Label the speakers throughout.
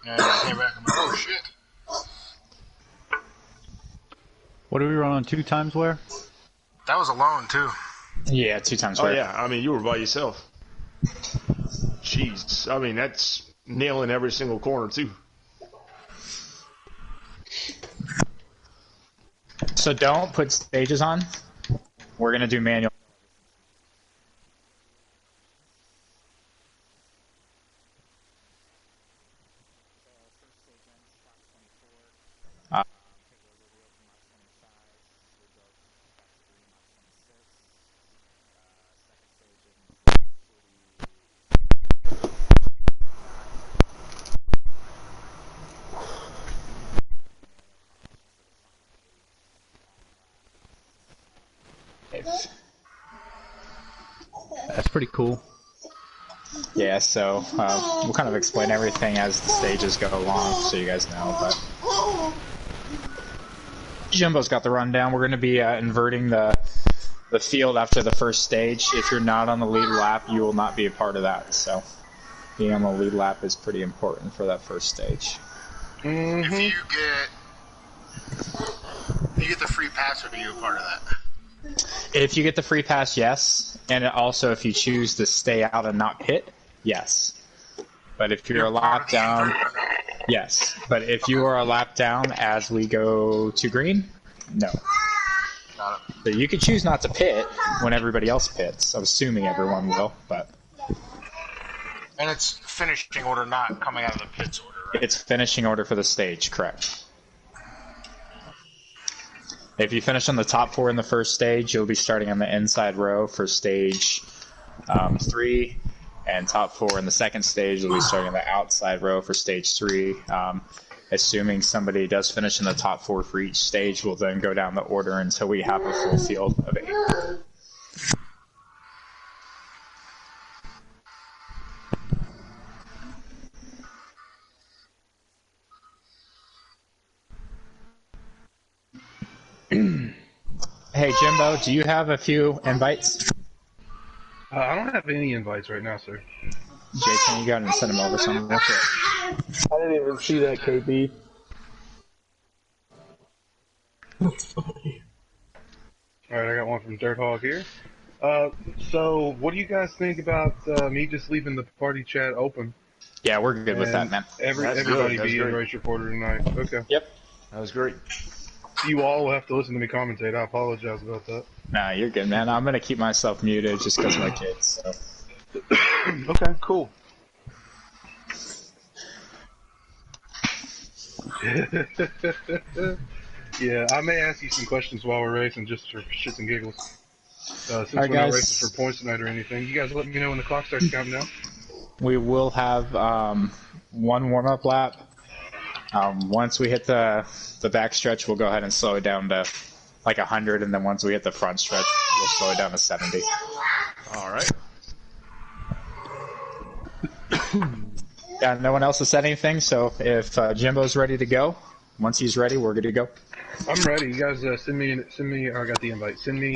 Speaker 1: And I came back and I'm like, oh shit.
Speaker 2: What do we run on 2 times where?
Speaker 1: That was alone too.
Speaker 3: Yeah, 2 times
Speaker 4: Oh
Speaker 3: where.
Speaker 4: yeah, I mean you were by yourself. Jeez, I mean that's nailing every single corner too.
Speaker 3: So don't put stages on. We're gonna do manual.
Speaker 2: That's pretty cool.
Speaker 3: Yeah, so we'll kind of explain everything as the stages go along, so you guys know. But Jimbo's got the rundown. We're going to be inverting the field after the first stage. If you're not on the lead lap, you will not be a part of that. So being on the lead lap is pretty important for that first stage.
Speaker 1: If you get the free pass, are you a part of that?
Speaker 3: If you get the free pass, yes. And also if you choose to stay out and not pit, yes. But if you're a lap down, yes. But if you are a lap down as we go to green, no.
Speaker 1: Got it.
Speaker 3: So you can choose not to pit when everybody else pits. I'm assuming everyone will, but...
Speaker 1: And it's finishing order, not coming out of the pits order, right?
Speaker 3: It's finishing order for the stage, correct. If you finish on the top 4 in the first stage, you'll be starting on the inside row for stage 3, and top 4 in the second stage, you'll be starting on the outside row for stage 3. Assuming somebody does finish in the top 4 for each stage, we'll then go down the order until we have a full field of 8. Hey, Jimbo, do you have a few invites?
Speaker 5: I don't have any invites right now, sir.
Speaker 3: Jay, can you go ahead and send them over somewhere real quick?
Speaker 6: I didn't even see that, KB. That's funny.
Speaker 5: Alright, I got one from Dirt Hog here. So, what do you guys think about me just leaving the party chat open?
Speaker 3: Yeah, we're good with that,
Speaker 5: And
Speaker 3: man.
Speaker 5: Everybody
Speaker 4: That's
Speaker 5: be
Speaker 4: great.
Speaker 5: in race reporter tonight. Okay.
Speaker 3: Yep.
Speaker 4: That was great.
Speaker 5: You all will have to listen to me commentate. I apologize about that.
Speaker 3: Nah, you're good, man. I'm gonna keep myself muted just because of my kids. So.
Speaker 5: Okay, cool. Yeah, I may ask you some questions while we're racing, just for shits and giggles. Since we're not racing for points tonight or anything, you guys let me know when the clock starts counting down.
Speaker 3: We will have one warm-up lap. Once we hit the back stretch, we'll go ahead and slow it down to like 100, and then once we hit the front stretch, we'll slow it down to 70.
Speaker 4: All right.
Speaker 3: Yeah, no one else has said anything, so if Jimbo's ready to go, once he's ready, we're good to go.
Speaker 5: I'm ready. You guys send me. I got the invite. Send me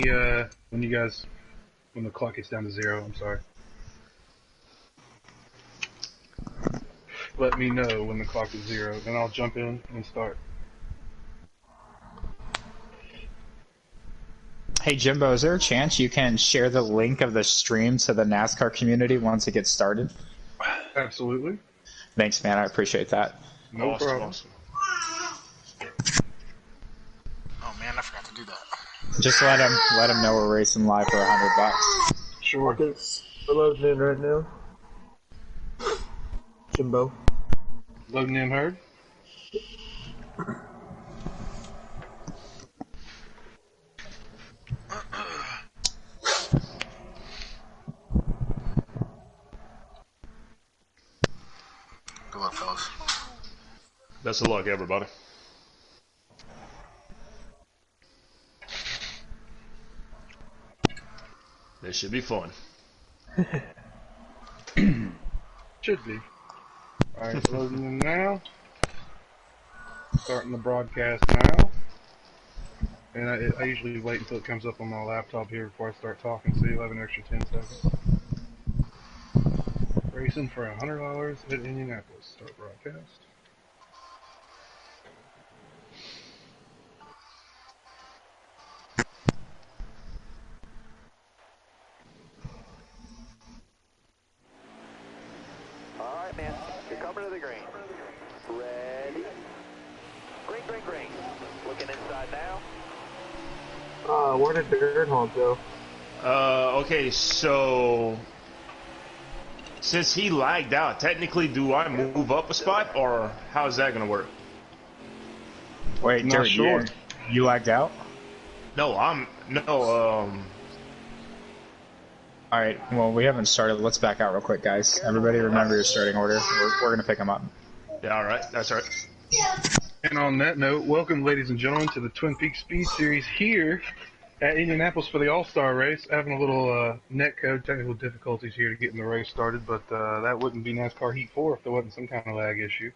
Speaker 5: when the clock gets down to 0. I'm sorry. Let me know when the clock is 0, and I'll jump in and start.
Speaker 3: Hey, Jimbo, is there a chance you can share the link of the stream to the NASCAR community once it gets started?
Speaker 5: Absolutely.
Speaker 3: Thanks, man. I appreciate that.
Speaker 5: No problem.
Speaker 4: Awesome.
Speaker 1: Oh man, I forgot to do that.
Speaker 3: Just let him know we're racing live for $100.
Speaker 5: Sure.
Speaker 6: We're loading in right now. Jimbo.
Speaker 5: Loading in herd.
Speaker 1: Good luck, fellas.
Speaker 4: Best of luck, everybody. This should be fun.
Speaker 5: Should be. Alright, loading in now. Starting the broadcast now. And I usually wait until it comes up on my laptop here before I start talking, so you'll have an extra 10 seconds. Racing for $100 at Indianapolis. Start broadcast.
Speaker 6: Where did Dirt Hog go?
Speaker 4: Okay, so since he lagged out, technically, do I move up a spot, or how is that gonna work?
Speaker 3: Wait,
Speaker 5: Not
Speaker 3: Dirt,
Speaker 5: sure.
Speaker 3: you lagged out?
Speaker 4: No,
Speaker 3: Alright, well, we haven't started. Let's back out real quick, guys. Everybody remember your starting order. We're going to pick them up.
Speaker 4: yeah, all right, that's all right.
Speaker 5: And on that note, welcome, ladies and gentlemen, to the Twin Peaks Speed Series here at Indianapolis for the All-Star race. Having a little netcode technical difficulties here to getting the race started, but that wouldn't be NASCAR Heat 4 if there wasn't some kind of lag issue.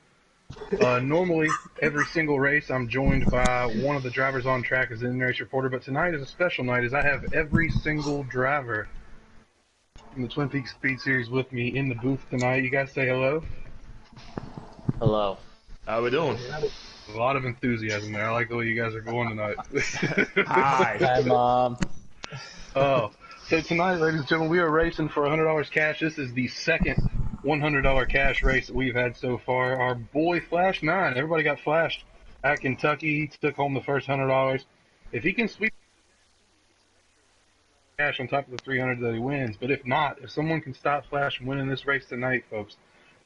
Speaker 5: Normally, every single race, I'm joined by one of the drivers on track as an in-race reporter, but tonight is a special night as I have every single driver in the Twin Peaks Speed Series with me in the booth tonight. You guys say hello.
Speaker 7: Hello.
Speaker 4: How we doing?
Speaker 5: A lot of enthusiasm there. I like the way you guys are going tonight.
Speaker 3: Hi.
Speaker 7: Hi, Mom.
Speaker 5: Oh, so tonight, ladies and gentlemen, we are racing for $100 cash. This is the second $100 cash race that we've had so far. Our boy Flash 9, everybody got flashed at Kentucky. He took home the first $100. If he can sweep cash on top of the 300 that he wins, but if not, if someone can stop Flash from winning this race tonight, folks,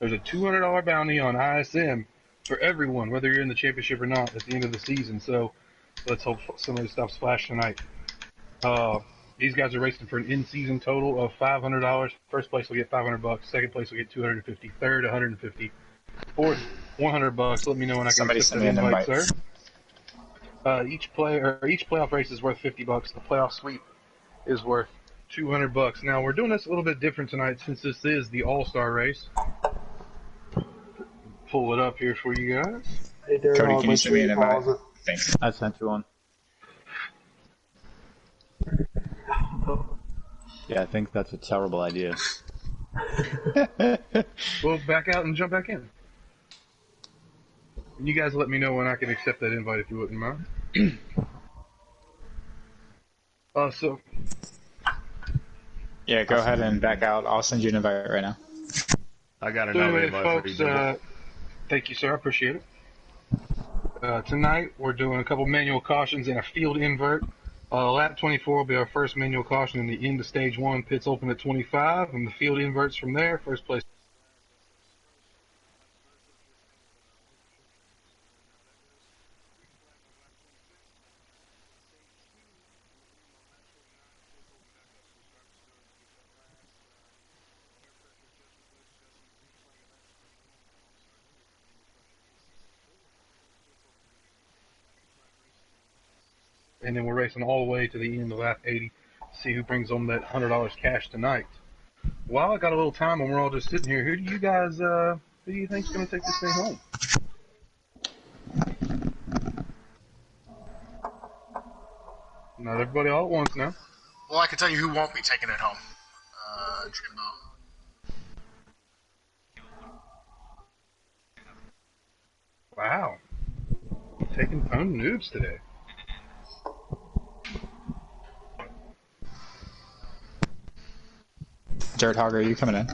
Speaker 5: there's a $200 bounty on ISM for everyone, whether you're in the championship or not, at the end of the season. So let's hope somebody stops Flash tonight. These guys are racing for an in-season total of $500. First place will get $500. Second place will get $250. Third, $150. Fourth, $100. Let me know when I can
Speaker 3: Somebody
Speaker 5: accept
Speaker 3: send
Speaker 5: that
Speaker 3: me an
Speaker 5: invite, sir. Each playoff race is worth $50. The playoff sweep is worth $200. Now we're doing this a little bit different tonight since this is the All-Star race. Pull it up here for you guys.
Speaker 6: Hey, Dirt
Speaker 3: Cody,
Speaker 6: Hog,
Speaker 3: can you
Speaker 6: make
Speaker 3: send
Speaker 6: sure
Speaker 3: me an
Speaker 6: you
Speaker 3: invite?
Speaker 6: pause
Speaker 3: Thanks.
Speaker 2: I sent you one.
Speaker 6: it.
Speaker 2: Yeah, I think that's a terrible idea.
Speaker 5: We'll back out and jump back in. You guys let me know when I can accept that invite if you wouldn't mind. So
Speaker 3: Yeah, go ahead and back out. I'll send you an invite right now.
Speaker 4: I got
Speaker 5: So
Speaker 4: another
Speaker 5: anyway,
Speaker 4: invite for you,
Speaker 5: folks,
Speaker 4: Jimbo.
Speaker 5: thank you, sir. I appreciate it. Tonight, we're doing a couple manual cautions and a field invert. Lap 24 will be our first manual caution in the end of stage 1. Pits open at 25, and the field inverts from there. First place. And then we're racing all the way to the end of lap 80. See who brings home that $100 cash tonight. While I got a little time and we're all just sitting here, who do you guys, who do you think's going to take this thing home? Not everybody all at once now.
Speaker 1: Well, I can tell you who won't be taking it home. Jimbo.
Speaker 5: Wow. Taking home noobs today.
Speaker 3: Dirt Hog, are you coming in?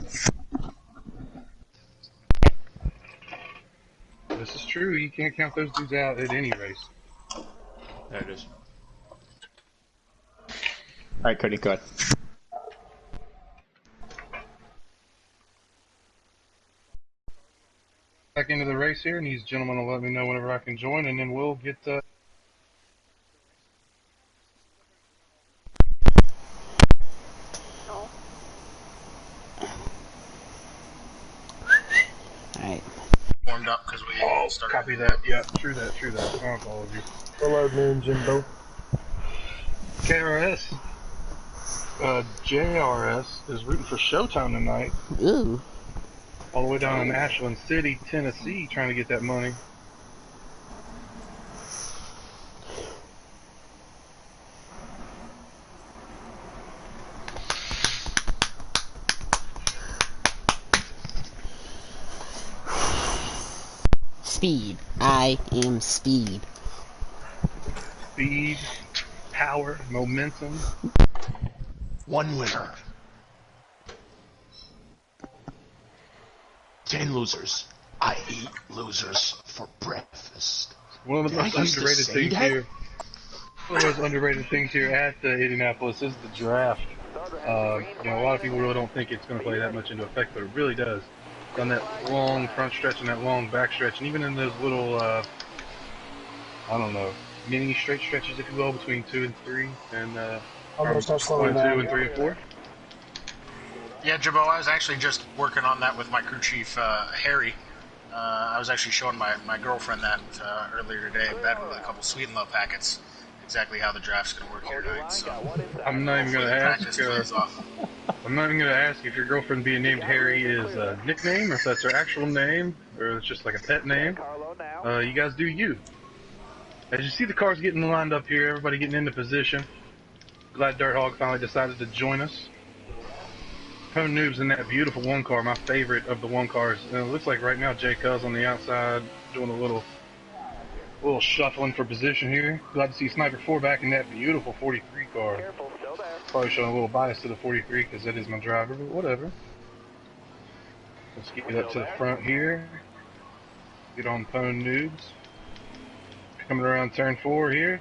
Speaker 5: This is true. You can't count those dudes out at any race.
Speaker 4: There it is.
Speaker 3: Alright, Cody, go ahead.
Speaker 5: Back into the race here, and these gentlemen will let me know whenever I can join, and then we'll get
Speaker 7: Alright.
Speaker 1: Warmed up because we started.
Speaker 5: copy that. Yeah, true that. My apologies.
Speaker 6: Hello, noon, Jimbo.
Speaker 5: KRS, JRS is rooting for Showtime tonight,
Speaker 7: Ooh.
Speaker 5: all the way down in Ashland City, Tennessee, trying to get that money.
Speaker 7: Speed. I am speed.
Speaker 5: Speed, power, momentum.
Speaker 4: One winner. 10 losers. I eat losers for breakfast.
Speaker 5: One of the
Speaker 4: Did I
Speaker 5: most
Speaker 4: used to
Speaker 5: underrated
Speaker 4: say
Speaker 5: things
Speaker 4: that?
Speaker 5: here. One of those underrated things here at Indianapolis is the draft. A lot of people really don't think it's going to play that much into effect, but it really does. On that long front stretch and that long back stretch, and even in those little, I don't know, mini straight stretches, if you will, between 2 and 3, and
Speaker 6: I'm gonna start slowing
Speaker 5: 2
Speaker 6: down.
Speaker 5: and 3 and 4.
Speaker 1: Yeah, Jabbo, I was actually just working on that with my crew chief, Harry. I was actually showing my girlfriend that earlier today in bed with a couple Sweet and Love packets. Exactly how the draft's going to work here tonight. So
Speaker 5: I'm not even going to ask.
Speaker 1: practice plays off.
Speaker 5: I'm not even going to ask if your girlfriend being named Harry is a nickname, or if that's her actual name, or it's just like a pet name. You guys do you. As you see the cars getting lined up here, everybody getting into position. Glad Dirt Hog finally decided to join us. Pone Noob's in that beautiful one car, my favorite of the one cars. And it looks like right now Jay Cuz on the outside doing a little shuffling for position here. Glad to see Sniper 4 back in that beautiful 43 car. Probably showing a little bias to the 43 because that is my driver, but whatever. Let's get up to the front here. Get on Pone Noobs. Coming around turn 4 here.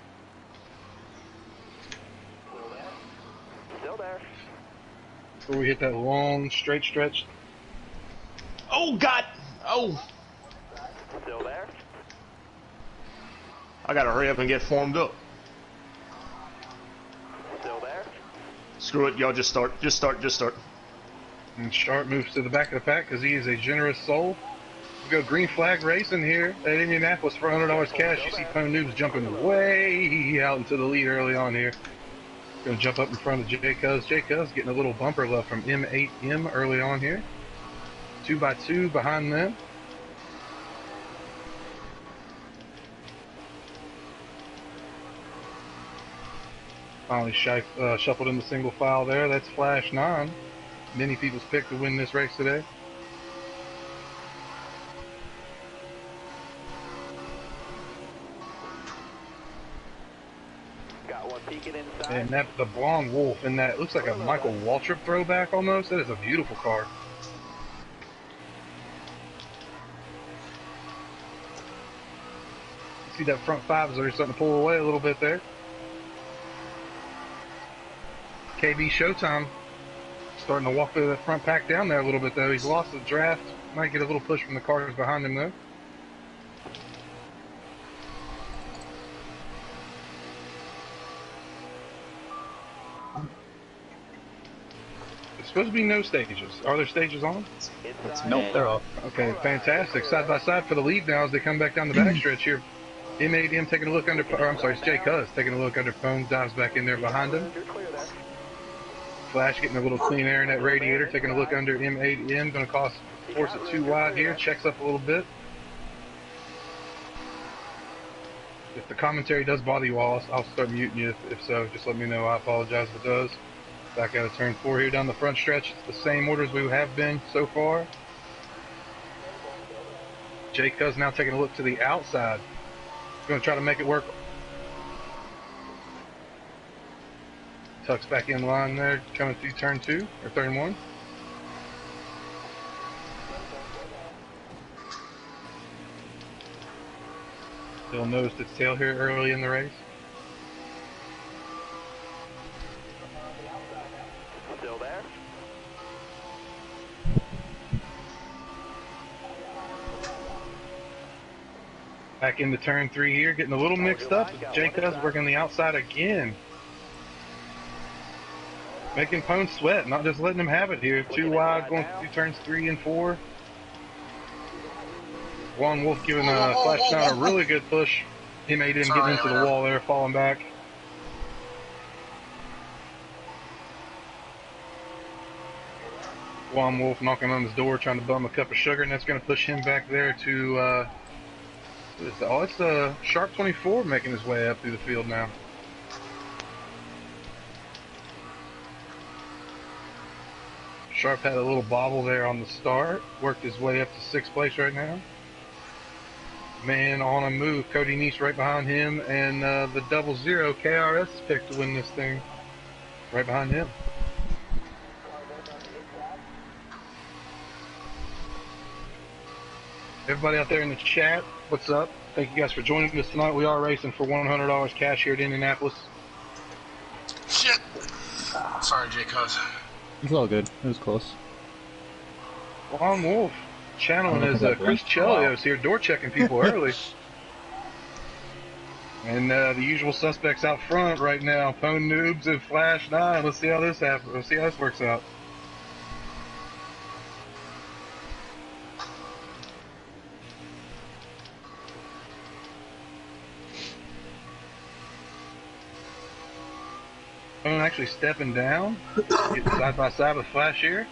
Speaker 8: Still there.
Speaker 5: Before we hit that long straight stretch.
Speaker 4: Oh, God! Oh!
Speaker 8: Still there.
Speaker 4: I gotta hurry up and get formed up.
Speaker 8: Still there.
Speaker 4: Screw it, y'all just start. Just start.
Speaker 5: And Sharp moves to the back of the pack because he is a generous soul. We go green flag racing here at Indianapolis for $100 cash. You see Pone Noobs jumping way out into the lead early on here. Going to jump up in front of Jay Cuz. Jay Cuz getting a little bumper love from M8M early on here. 2x2 behind them. Finally shuffled in the single file there. That's Flash 9. Many people's pick to win this race today.
Speaker 8: Got one peeking inside.
Speaker 5: And that the blonde wolf in that looks like a Michael Waltrip throwback almost. That is a beautiful car. See that front five is already starting to pull away a little bit there. KB Showtime starting to walk the front pack down there a little bit though. He's lost the draft. Might get a little push from the cars behind him though. There's supposed to be no stages. Are there stages on?
Speaker 2: Nope, they're off.
Speaker 5: Okay, fantastic. Side by side for the lead now as they come back down the backstretch here. M8M taking a look under, or I'm sorry, it's Jay Cuz taking a look under phone, dives back in there behind him.
Speaker 8: You're clear there.
Speaker 5: Flash getting a little clean air in that radiator, taking a look under M8M, going to force it too wide here, checks up a little bit. If the commentary does bother you all, I'll start muting you if so. Just let me know. I apologize if it does. Back out of turn 4 here down the front stretch. It's the same orders we have been so far. Jay Cuz now taking a look to the outside. Going to try to make it work. Tucks back in line there, coming through turn 2, or turn 1. Still noticed its tail here early in the race.
Speaker 8: Still there.
Speaker 5: Back into turn 3 here, getting a little mixed up. Jay Cuz working the outside again. Making Pone sweat, not just letting him have it here. Too wide, going through turns 3 and 4. Juan Wolf giving Flash Down a really good push. He made him getting into the wall there, falling back. Juan Wolf knocking on his door, trying to bum a cup of sugar, and that's going to push him back there to, it's Sharp 24 making his way up through the field now. Sharp had a little bobble there on the start, worked his way up to 6th place right now. Man on a move, Cody Neese right behind him, and the 00 KRS is picked to win this thing right behind him. Everybody out there in the chat, what's up? Thank you guys for joining us tonight. We are racing for $100 cash here at Indianapolis.
Speaker 1: Shit. Sorry, Jay Cuz.
Speaker 2: It's all good. It was close.
Speaker 5: Lon Wolf channeling
Speaker 2: I don't
Speaker 5: as
Speaker 2: think I
Speaker 5: Chris
Speaker 2: blinked for a while.
Speaker 5: Chelios here, door checking people early. And the usual suspects out front right now, Pone Noobs and Flash 9. Let's see how this happens. Let's see how this works out. Pone actually stepping down, getting side by side with Flash here.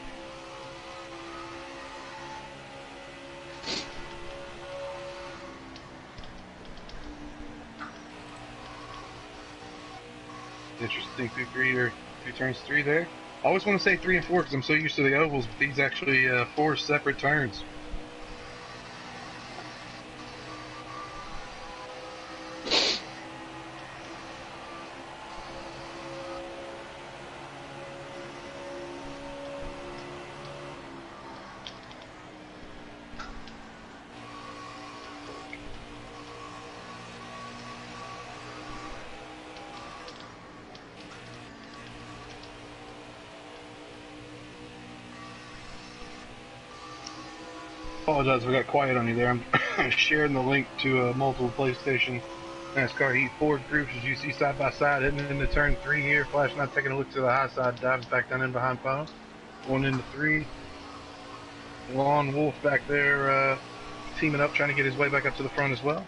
Speaker 5: Interesting 2-3 or 2 turns 3 there. I always want to say 3 and 4 because I'm so used to the ovals, but these actually 4 separate turns. Apologize if I got quiet on you there. I'm sharing the link to multiple PlayStation NASCAR Heat 4 groups as you see side by side, heading into turn 3 here. Flash not taking a look to the high side, diving back down in behind Pone. Going into 3. Lon Wolf back there teaming up, trying to get his way back up to the front as well.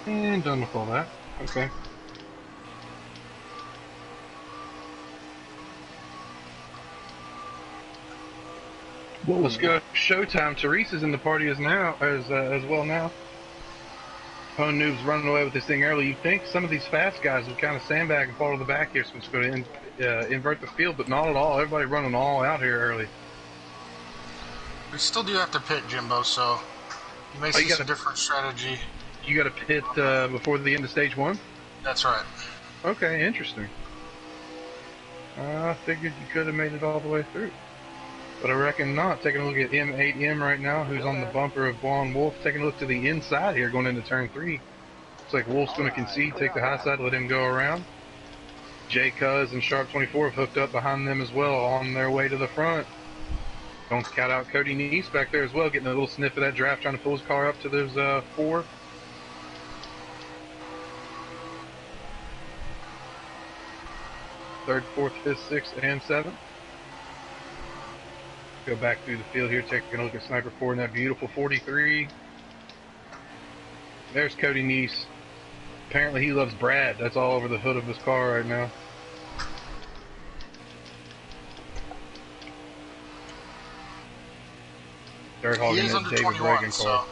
Speaker 5: And done with all that. Okay. Well, let's go. Showtime. Therese is in the party as well now. Pone Noob's running away with this thing early. You'd think some of these fast guys would kind of sandbag and fall to the back here, so it's going to invert the field, but not at all. Everybody running all out here early.
Speaker 1: We still do have to pit, Jimbo, so you may see some different strategy.
Speaker 5: You got to pit before the end of stage 1?
Speaker 1: That's right.
Speaker 5: Okay, interesting. I figured you could have made it all the way through. But I reckon not. Taking a look at M8M right now, who's on the bumper of Lon Wolf. Taking a look to the inside here, going into turn 3. Looks like Wolf's going to concede, take the high side, let him go around. Jay Cuz and Sharp 24 have hooked up behind them as well, on their way to the front. Don't count out Cody Neese back there as well, getting a little sniff of that draft, trying to pull his car up to those 4. Third, fourth, fifth, sixth, and seventh. Go back through the field here, taking a look at Sniper 4 in that beautiful 43. There's Cody Neese. Apparently he loves Brad. That's all over the hood of his car right now. Dirt hogging
Speaker 1: He is
Speaker 5: that
Speaker 1: under
Speaker 5: David
Speaker 1: 21,
Speaker 5: Reagan
Speaker 1: so
Speaker 5: car.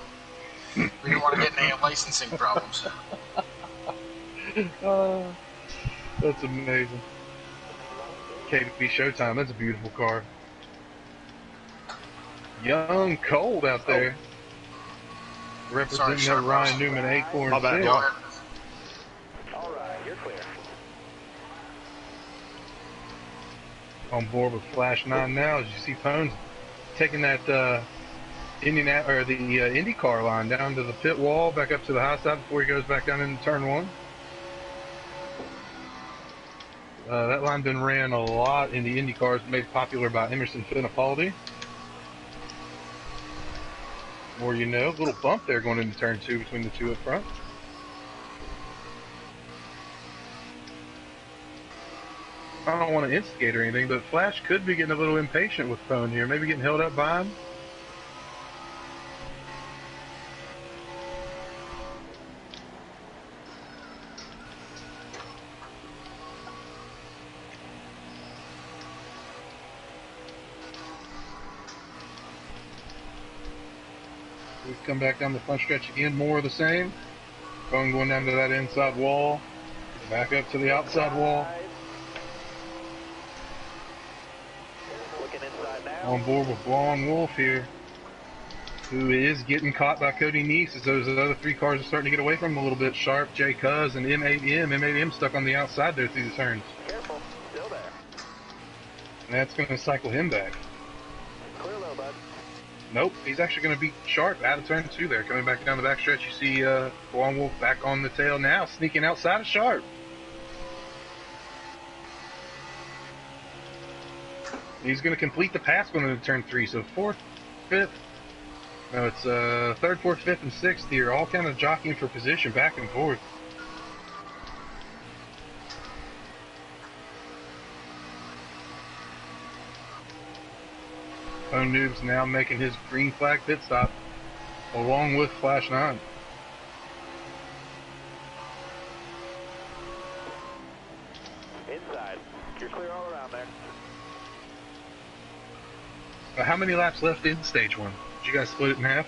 Speaker 1: we don't want to get any licensing problems.
Speaker 5: That's amazing. KB Showtime, that's a beautiful car. Young Cold out there. Representing
Speaker 1: Sorry,
Speaker 5: that Ryan Newman Acorn.
Speaker 4: My bad,
Speaker 5: six.
Speaker 4: y'all.
Speaker 8: All right, you're clear.
Speaker 5: On board with Flash 9 now, as you see Pone's taking that Indy car line down to the pit wall, back up to the high side before he goes back down into turn 1. That line been ran a lot in the Indy cars, made popular by Emerson Fittipaldi. More you know, little bump there going into turn 2 between the two up front. I don't want to instigate or anything, but Flash could be getting a little impatient with Pone here. Maybe getting held up by him. We come back down the front stretch again, more of the same. Going down to that inside wall, back up to the outside wall.
Speaker 8: Looking inside now.
Speaker 5: On board with Blonde Wolf here, who is getting caught by Cody Neese as those other three cars are starting to get away from him a little bit. Sharp, J Cuz, and M8M. M8M stuck on the outside there through the turns.
Speaker 8: Careful. Still there.
Speaker 5: And that's going to cycle him back.
Speaker 8: Clear low, bud.
Speaker 5: Nope, he's actually going to beat Sharp out of turn 2 there. Coming back down the back stretch, you see Blonde Wolf back on the tail now, sneaking outside of Sharp. He's going to complete the pass going into turn 3. So 4th, 5th, no, it's 3rd, 4th, 5th, and 6th here, all kind of jockeying for position back and forth. Noob's now making his green flag pit stop along with Flash 9.
Speaker 8: Inside. You're clear all around there.
Speaker 5: How many laps left in stage 1? Did you guys split it in half?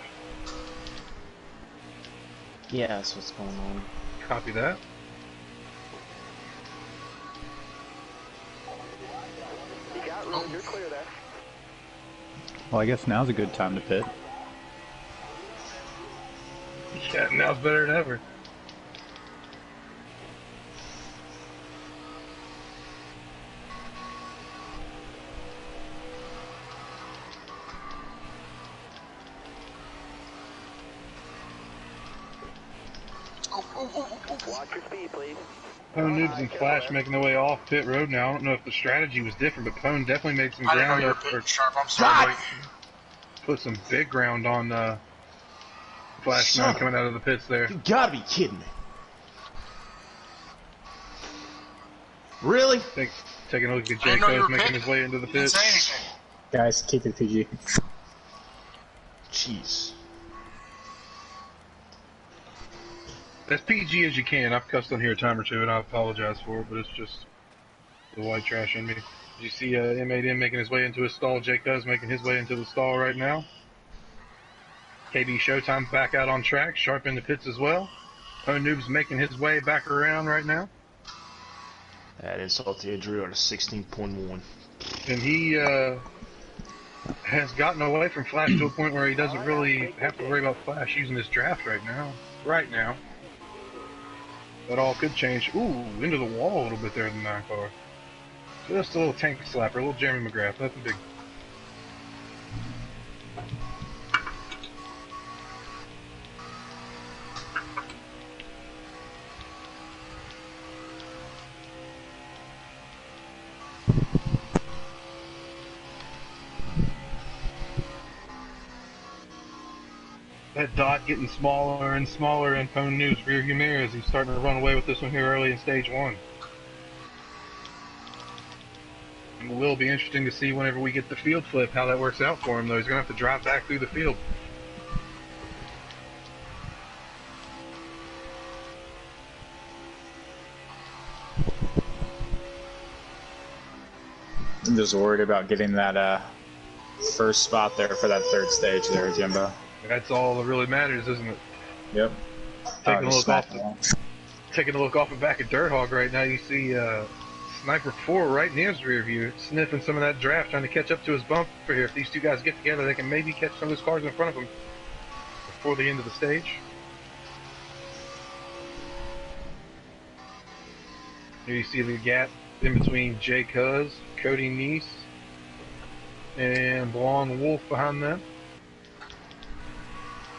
Speaker 7: Yeah, that's what's going on.
Speaker 5: Copy that.
Speaker 8: You got room. You're clear there.
Speaker 2: Well, I guess now's a good time to pit.
Speaker 5: Yeah, now it's better than ever.
Speaker 8: Watch your speed, please.
Speaker 5: Pone, Noobs, and Flash making their way off pit road now. I don't know if the strategy was different, but Pone definitely made some
Speaker 1: I didn't know
Speaker 5: ground
Speaker 1: you were
Speaker 5: up,
Speaker 1: pitting
Speaker 5: or
Speaker 1: Sharp. I'm sorry, buddy.
Speaker 5: put some big ground on Flash 9 coming out of the pits there.
Speaker 4: You gotta be kidding me. Really?
Speaker 5: Taking a look at
Speaker 1: I
Speaker 5: J
Speaker 1: didn't know you
Speaker 5: Cuz
Speaker 1: were
Speaker 5: making
Speaker 1: pitting.
Speaker 5: his way into the
Speaker 1: You didn't
Speaker 5: pits.
Speaker 1: say anything.
Speaker 3: Guys, keep it PG.
Speaker 4: Jeez.
Speaker 5: As PG as you can. I've cussed on here a time or two, and I apologize for it, but it's just the white trash in me. Did you see M8M making his way into his stall? J Cuz making his way into the stall right now. KB Showtime back out on track. Sharp in the pits as well. Noob's making his way back around right now.
Speaker 4: That insult to injury on a 16.1.
Speaker 5: And he has gotten away from Flash to a point where he doesn't really have to worry about Flash using his draft right now. That all could change. Ooh, into the wall a little bit there in the 9 car. Just a little tank slapper, a little Jeremy McGrath, nothing big. That dot getting smaller and smaller in Pone News rearview mirror as he's starting to run away with this one here early in stage 1. It will be interesting to see whenever we get the field flip how that works out for him, though. He's going to have to drive back through the field.
Speaker 3: I'm just worried about getting that first spot there for that 3rd stage there, Jimbo.
Speaker 5: That's all that really matters, isn't it?
Speaker 3: Yep.
Speaker 5: Taking a
Speaker 3: Just
Speaker 5: look
Speaker 3: smack
Speaker 5: off
Speaker 3: it.
Speaker 5: Taking a look off the back of Dirt Hog right now, you see Sniper 4 right near his rear view, sniffing some of that draft, trying to catch up to his bumper here. If these two guys get together, they can maybe catch some of those cars in front of them before the end of the stage. Here you see the gap in between J Cuz, Cody Neese, and Blonde Wolf behind them.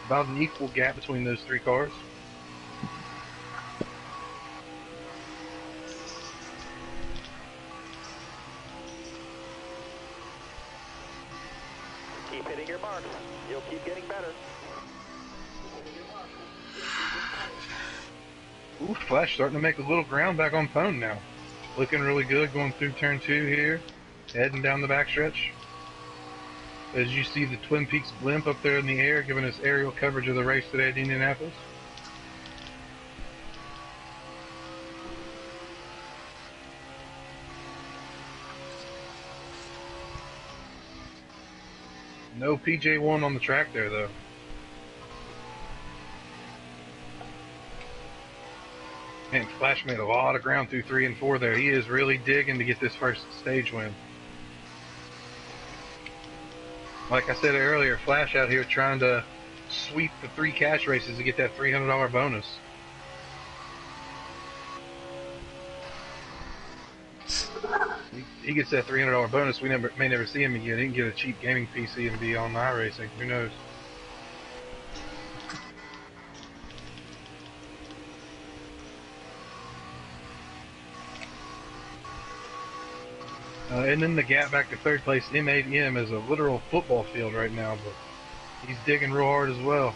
Speaker 5: About an equal gap between those 3 cars.
Speaker 8: Keep hitting your marks. You'll keep getting better.
Speaker 5: Ooh, Flash starting to make a little ground back on Pone now. Looking really good going through turn 2 here. Heading down the backstretch. As you see the Twin Peaks blimp up there in the air, giving us aerial coverage of the race today at Indianapolis. No PJ1 on the track there, though. Man, Flash made a lot of ground through 3 and 4 there. He is really digging to get this first stage win. Like I said earlier, Flash out here trying to sweep the 3 cash races to get that $300 bonus. He gets that $300 bonus. We may never see him again. He can get a cheap gaming PC and be on iRacing. Who knows? And then the gap back to third place, M8M, is a literal football field right now, but he's digging real hard as well.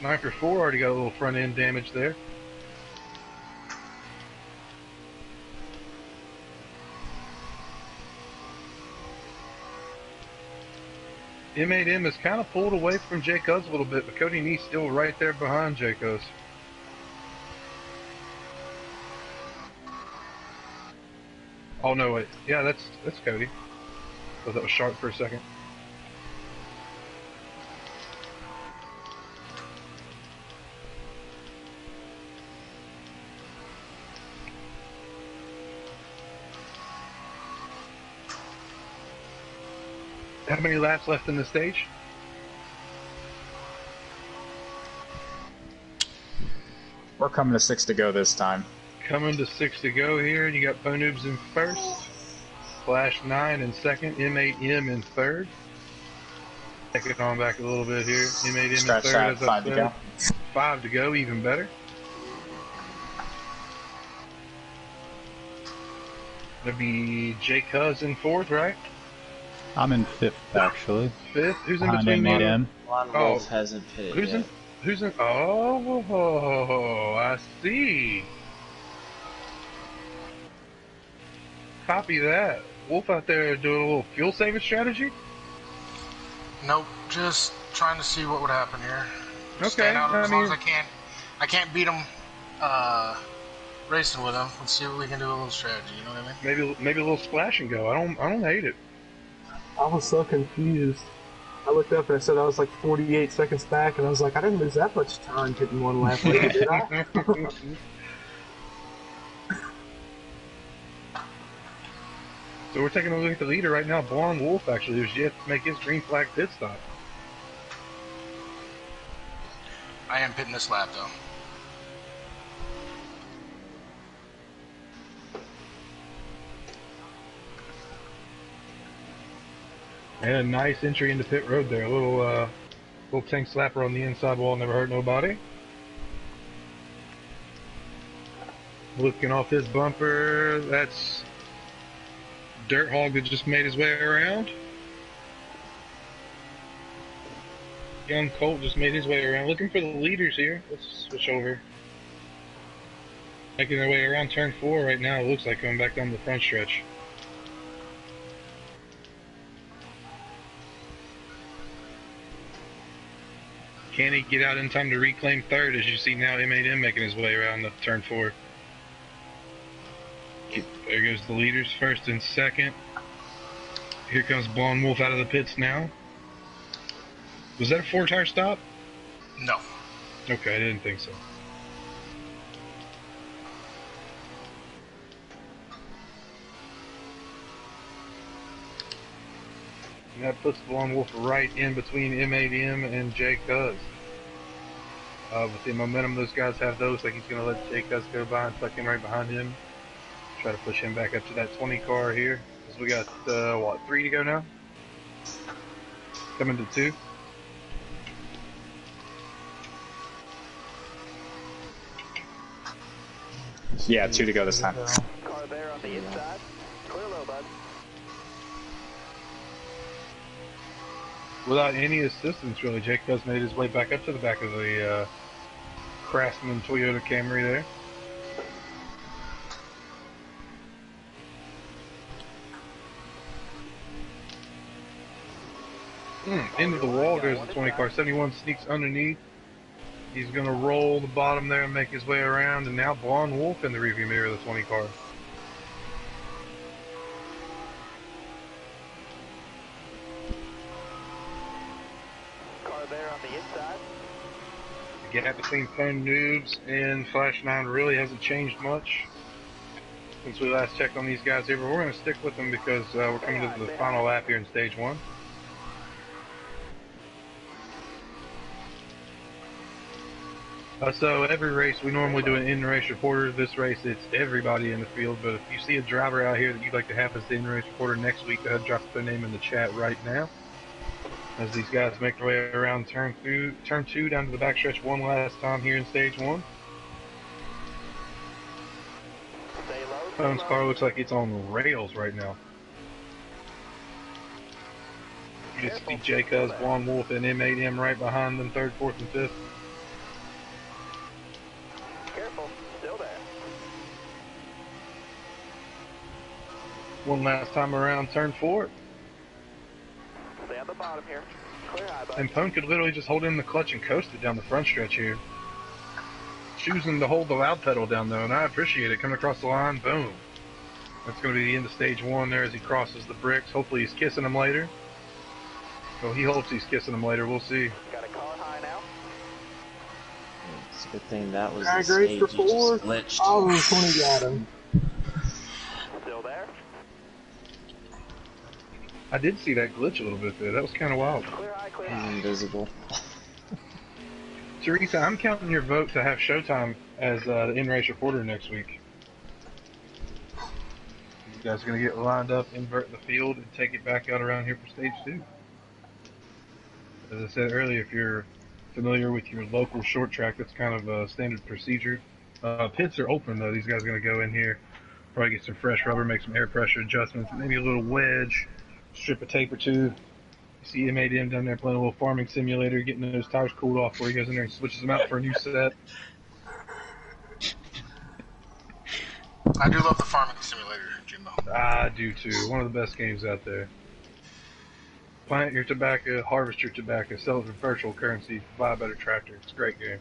Speaker 5: Sniper 4 already got a little front end damage there. M8M is kind of pulled away from Jacobs a little bit, but Cody Nee's still right there behind Jacobs. Oh no, wait. Yeah, that's Cody. Thought that was Sharp for a second. How many laps left in the stage?
Speaker 3: We're coming to 6 to go this time.
Speaker 5: Coming to 6 to go here. You got Bonoobs in first, Flash 9 in second, M8M in third. Take it on back a little bit here. M8M
Speaker 3: Scratch
Speaker 5: in third,
Speaker 3: that,
Speaker 5: as I
Speaker 3: 5 to
Speaker 5: said.
Speaker 3: go.
Speaker 5: 5 to go, even better. That'd be Jake Huz in fourth, right?
Speaker 2: I'm in 5th, actually.
Speaker 5: Fifth? Who's in
Speaker 2: Behind
Speaker 5: between me?
Speaker 2: M8M.
Speaker 7: Lon
Speaker 5: Oh.
Speaker 7: Wolf hasn't pitted
Speaker 5: Who's
Speaker 7: yet.
Speaker 5: in? Who's in? Oh, I see. Copy that. Wolf out there doing a little fuel saving strategy.
Speaker 1: Nope, just trying to see what would happen here.
Speaker 5: Okay,
Speaker 1: Staying out
Speaker 5: I
Speaker 1: as long as
Speaker 5: mean-
Speaker 1: I can. I can't beat him racing with him. Let's see what we can do with a little strategy. You know what I mean?
Speaker 5: Maybe a little splash and go. I don't hate it.
Speaker 6: I was so confused. I looked up and I said I was like 48 seconds back, and I was like, I didn't lose that much time hitting one lap later, did I?
Speaker 5: So we're taking a look at the leader right now. Blonde Wolf actually is yet to make his green flag pit stop.
Speaker 1: I am pitting this lap though.
Speaker 5: And a nice entry into pit road there. A little tank slapper on the inside wall, never hurt nobody. Looking off his bumper, that's Dirt Hog that just made his way around. Young Colt just made his way around. Looking for the leaders here. Let's switch over. Making their way around turn 4 right now. It looks like coming back down the front stretch. Can he get out in time to reclaim third? As you see now, M8M making his way around the turn 4. There goes the leaders, first and second. Here comes Blonde Wolf out of the pits now. Was that a 4-tire stop?
Speaker 1: No.
Speaker 5: Okay, I didn't think so. And that puts Blonde Wolf right in between M8M and Jake Cuz. With the momentum those guys have, though, so he's going to let Jake Cuz go by and tuck in right behind him. Try to push him back up to that 20 car here. Because we got, 3 to go now? Coming to 2.
Speaker 3: Yeah, 2 to go this time.
Speaker 8: Car there on the inside. Clear low, bud.
Speaker 5: Without any assistance, really, Jake Cuz made his way back up to the back of the Craftsman Toyota Camry there. Into the wall goes the 20 car. 71 sneaks underneath. He's going to roll the bottom there and make his way around. And now Blonde Wolf in the rearview mirror of the 20 car. The gap between Phone Noobs and Flash 9 really hasn't changed much since we last checked on these guys here, but we're going to stick with them because we're coming to the final lap here in Stage 1. So every race, we normally do an in-race reporter. This race, it's everybody in the field, but if you see a driver out here that you'd like to have as the in-race reporter next week, go ahead and drop their name in the chat right now. As these guys make their way around turn 2 down to the backstretch one last time here in Stage 1. Phone's car looks like it's on rails right now. You just see J-Cuz, Blonde Wolf, and M8M right behind them, 3rd, 4th, and 5th.
Speaker 8: Careful, still there.
Speaker 5: One last time around turn 4.
Speaker 8: Stay on the bottom here. Clear high, bud.
Speaker 5: And Pone could literally just hold in the clutch and coast it down the front stretch here. Choosing to hold the loud pedal down though, and I appreciate it. Coming across the line, boom. That's going to be the end of Stage 1 there as he crosses the bricks. Hopefully he's kissing them later. Well, he hopes he's kissing them later. We'll see.
Speaker 8: Got a car high now.
Speaker 7: It's a good thing that was
Speaker 6: Drag
Speaker 7: the
Speaker 6: race
Speaker 7: stage
Speaker 6: for
Speaker 7: you just
Speaker 6: 4.
Speaker 7: glitched.
Speaker 6: Oh, 20 got him.
Speaker 8: Still there.
Speaker 5: I did see that glitch a little bit there. That was kind of wild.
Speaker 8: Clear high, clear
Speaker 7: He's
Speaker 8: high.
Speaker 7: invisible.
Speaker 5: Teresa, I'm counting your vote to have Showtime as the in-race reporter next week. You guys are going to get lined up, invert the field, and take it back out around here for Stage 2. As I said earlier, if you're familiar with your local short track, that's kind of a standard procedure. Pits are open, though. These guys are going to go in here, probably get some fresh rubber, make some air pressure adjustments, maybe a little wedge, strip of tape or two. You see M8M down there playing a little farming simulator, getting those tires cooled off before he goes in there and switches them out for a new set.
Speaker 1: I do love the farming simulator, Jimbo.
Speaker 5: I do too. One of the best games out there. Plant your tobacco, harvest your tobacco, sell it for virtual currency, buy a better tractor. It's a great game.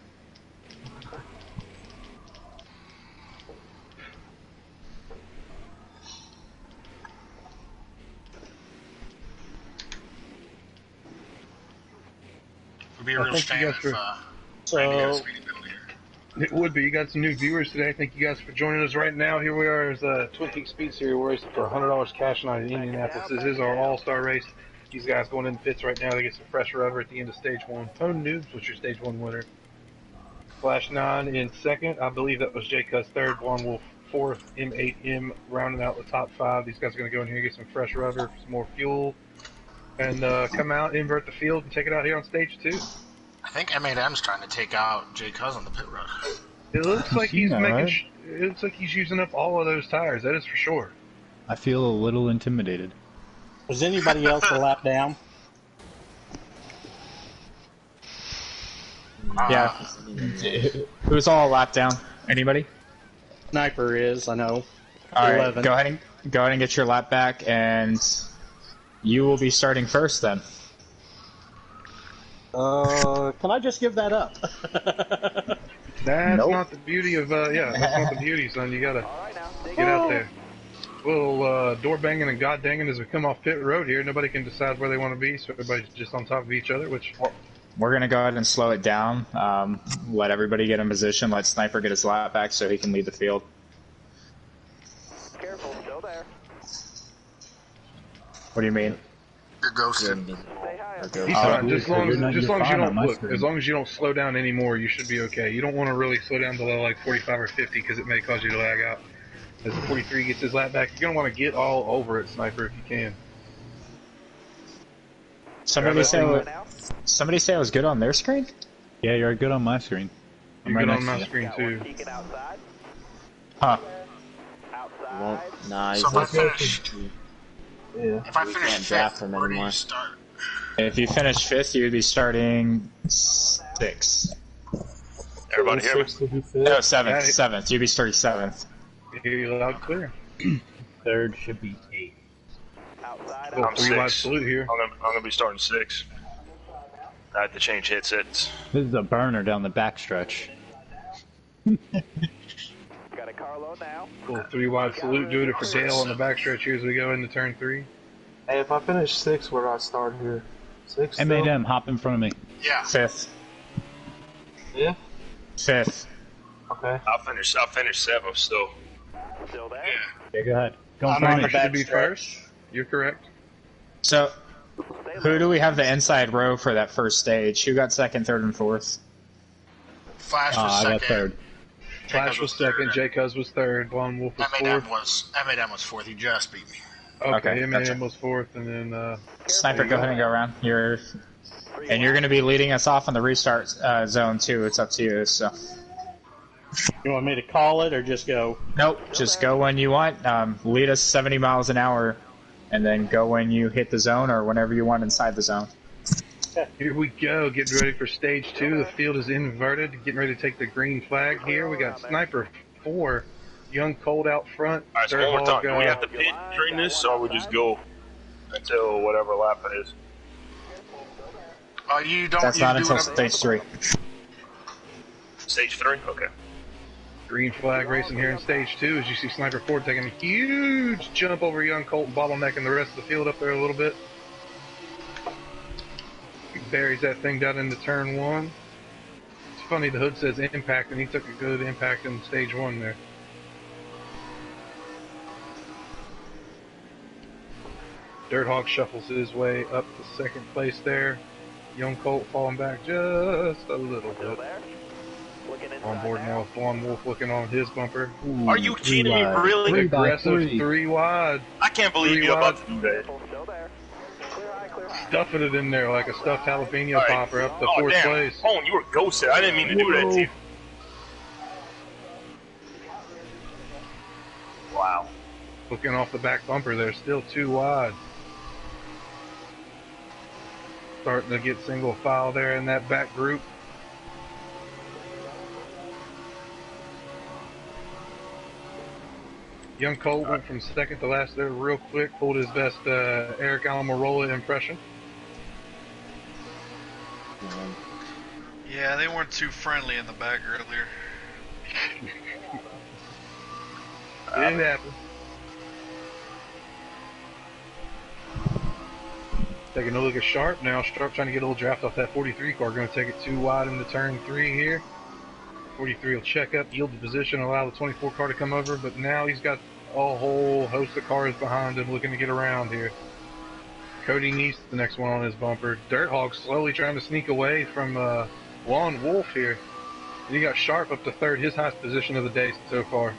Speaker 1: It would be a
Speaker 5: I
Speaker 1: real
Speaker 5: think you
Speaker 1: shame
Speaker 5: guys
Speaker 1: if
Speaker 5: were-
Speaker 1: Randy had a speeding penalty here.
Speaker 5: It would be. You got some new viewers today. Thank you guys for joining us right now. Here we are as Twin Peaks Speed Series. We're racing for $100 cash night in Indianapolis. This is our all-star race. These guys going in the pits right now. They get some fresh rubber at the end of Stage 1. Tone Noobs was your Stage 1 winner. Flash 9 in 2nd. I believe that was J-Cuz 3rd. Blonde Wolf 4th. M8M rounding out the top 5. These guys are going to go in here and get some fresh rubber, some more fuel, and come out, invert the field, and take it out here on Stage 2.
Speaker 1: I think M8M's trying to take out J-Cuz on the pit road.
Speaker 5: It looks like
Speaker 2: seen
Speaker 5: he's
Speaker 2: that,
Speaker 5: making.
Speaker 2: right?
Speaker 5: It looks like he's using up all of those tires. That is for sure.
Speaker 2: I feel a little intimidated.
Speaker 9: Was anybody else a lap down?
Speaker 3: Yeah. Who's all lapped down? Anybody?
Speaker 9: Sniper is, I know.
Speaker 3: All right.
Speaker 9: 11.
Speaker 3: Go ahead and get your lap back, and you will be starting first then.
Speaker 9: Can I just give that up?
Speaker 5: That's
Speaker 3: Nope.
Speaker 5: not the beauty of that's not the beauty, son. You gotta
Speaker 8: All right now. Dig
Speaker 5: get out there. Little door banging and god danging as we come off pit road here. Nobody can decide where they want to be, so everybody's just on top of each other. Which
Speaker 3: We're going to go ahead and slow it down. Let everybody get in position. Let Sniper get his lap back so he can lead the field.
Speaker 8: Careful, still there.
Speaker 3: What do you mean?
Speaker 1: You're ghosted.
Speaker 8: Stay high.
Speaker 5: he's
Speaker 3: Oh,
Speaker 5: fine. Just as long
Speaker 2: you're
Speaker 5: as you
Speaker 2: fine on
Speaker 5: don't
Speaker 2: my
Speaker 5: look,
Speaker 2: screen.
Speaker 5: as long as you don't slow down anymore, you should be okay. You don't want to really slow down below like 45 or 50 because it may cause you to lag out. As the 43 gets his lap back, you're gonna want to get all over it, Sniper, if you can.
Speaker 3: Somebody say I was good on their screen?
Speaker 2: Yeah, you're good on my screen. I'm
Speaker 5: You're
Speaker 2: right
Speaker 5: good on
Speaker 2: next to
Speaker 5: my
Speaker 2: you.
Speaker 5: screen
Speaker 8: Got
Speaker 5: too.
Speaker 8: one peeking outside.
Speaker 3: Huh.
Speaker 8: Outside.
Speaker 7: Won't, nah, he's
Speaker 1: So if I
Speaker 7: not
Speaker 1: finish,
Speaker 6: Yeah.
Speaker 1: if I
Speaker 7: We
Speaker 1: finish
Speaker 7: can't draft
Speaker 1: fifth,
Speaker 7: him
Speaker 1: where do you
Speaker 7: anymore.
Speaker 1: start?
Speaker 3: If you finish 5th, you'd be starting 6th.
Speaker 10: Everybody hear me?
Speaker 6: 6 to be
Speaker 3: No,
Speaker 6: 5th.
Speaker 3: 7th.
Speaker 5: Yeah.
Speaker 3: 7th. You'd be starting 7th.
Speaker 5: Hear you loud and clear.
Speaker 2: Third should be 8.
Speaker 8: Outside.
Speaker 5: Little
Speaker 10: I'm
Speaker 5: 3 wide
Speaker 10: 6.
Speaker 5: salute here.
Speaker 10: I'm gonna be starting 6. I had to change headsets.
Speaker 2: This is a burner down the backstretch.
Speaker 8: Got a Carlo now.
Speaker 5: Little 3 wide salute, doing it for Dale on the backstretch here as we go into turn 3.
Speaker 6: Hey, if I finish 6, where do I start here? 6 still?
Speaker 2: M8M, hop in front of me.
Speaker 1: Yeah.
Speaker 3: 5th.
Speaker 6: Yeah.
Speaker 3: 5th.
Speaker 6: Okay.
Speaker 10: I'll finish 7th still.
Speaker 8: Still there?
Speaker 2: Yeah, go ahead. Go
Speaker 9: I'm
Speaker 2: for
Speaker 9: on
Speaker 2: me.
Speaker 9: the
Speaker 5: Should
Speaker 9: back
Speaker 5: be
Speaker 9: stretch.
Speaker 5: first. You're correct.
Speaker 3: So, who do we have the inside row for that first stage? Who got second, third, and fourth?
Speaker 1: Flash was
Speaker 2: I
Speaker 1: second.
Speaker 2: got third.
Speaker 5: Flash was second. J Cuz was third. Blonde Wolf was fourth.
Speaker 1: M8M was fourth. He just beat me.
Speaker 5: Okay,
Speaker 3: Okay, gotcha.
Speaker 5: M8M was fourth, and then
Speaker 3: Sniper, go ahead and go around. You're going to be leading us off on the restart zone too. It's up to you. So,
Speaker 9: You want me to call it or just go?
Speaker 3: nope, just go when you want. Lead us 70 miles an hour, and then go when you hit the zone or whenever you want inside the zone.
Speaker 5: here we go. Getting ready for stage 2. The field is inverted. Getting ready to take the green flag here. We got Sniper 4, Young Cold out front.
Speaker 10: All right, so one more time. Do we have to pit during this, or we just go until whatever lap it is?
Speaker 1: You don't.
Speaker 3: That's
Speaker 1: you
Speaker 3: not
Speaker 1: do
Speaker 3: until
Speaker 1: whatever-
Speaker 3: stage 3.
Speaker 10: Stage 3? Okay.
Speaker 5: Green flag racing here in stage 2 as you see Sniper 4 taking a huge jump over Young Colt and bottlenecking the rest of the field up there a little bit. He buries that thing down into turn 1. It's funny, the hood says impact, and he took a good impact in stage 1 there. Dirt Hog shuffles his way up to second place there. Young Colt falling back just a little
Speaker 8: Still
Speaker 5: bit.
Speaker 8: there? Looking inside
Speaker 5: On board now with Blonde Wolf looking on his bumper.
Speaker 10: Are you kidding me? Really?
Speaker 2: Three by
Speaker 5: Aggressive
Speaker 2: three.
Speaker 5: 3 wide.
Speaker 10: I can't believe
Speaker 5: Three
Speaker 10: you're about
Speaker 5: wide.
Speaker 10: to do that.
Speaker 8: Still there. Clear high, clear high.
Speaker 5: Stuffing it in there like a stuffed jalapeno
Speaker 10: All right.
Speaker 5: popper up to
Speaker 10: Oh,
Speaker 5: 4th
Speaker 10: damn.
Speaker 5: place.
Speaker 10: Oh, you were ghosted. I didn't mean to do that to you. Wow.
Speaker 5: Looking off the back bumper there, still 2 wide. Starting to get single file there in that back group. Young Colt went from second to last there real quick, pulled his best Eric Almirola impression.
Speaker 11: Yeah, they weren't too friendly in the back earlier.
Speaker 5: It happened. Taking a look at Sharp now. Sharp trying to get a little draft off that 43 car. Going to take it 2 wide into turn 3 here. 43 will check up, yield the position, allow the 24 car to come over, but now he's got a whole host of cars behind him looking to get around here. Cody Neese, the next one on his bumper. Dirt Hog slowly trying to sneak away from Lon Wolf here. And you got Sharp up to third, his highest position of the day so far.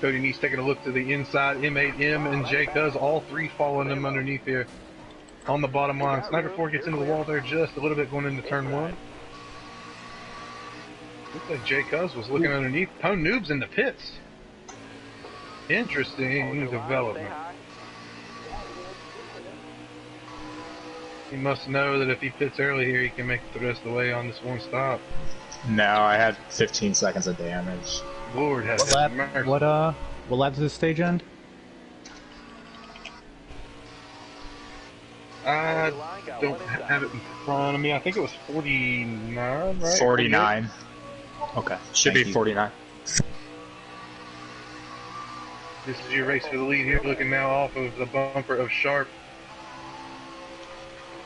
Speaker 5: Cody Neese taking a look to the inside. M8M and J Cuz, all 3 following him underneath here. On the bottom line. Sniper 4 gets into the wall there just a little bit going into turn 1. Looks like J Cuz was looking underneath. Pone Noob's in the pits. Interesting development. He must know that if he pits early here, he can make it the rest of the way on this one stop.
Speaker 3: No, I had 15 seconds of damage.
Speaker 5: Lord have
Speaker 2: What lap?
Speaker 5: mercy.
Speaker 2: What lap does this stage end?
Speaker 5: I don't have it in front of me. I think it was 49, right?
Speaker 3: 49.
Speaker 2: Okay.
Speaker 3: Should
Speaker 2: Thank
Speaker 3: be
Speaker 2: you.
Speaker 3: 49.
Speaker 5: This is your race for the lead here, looking now off of the bumper of Sharp.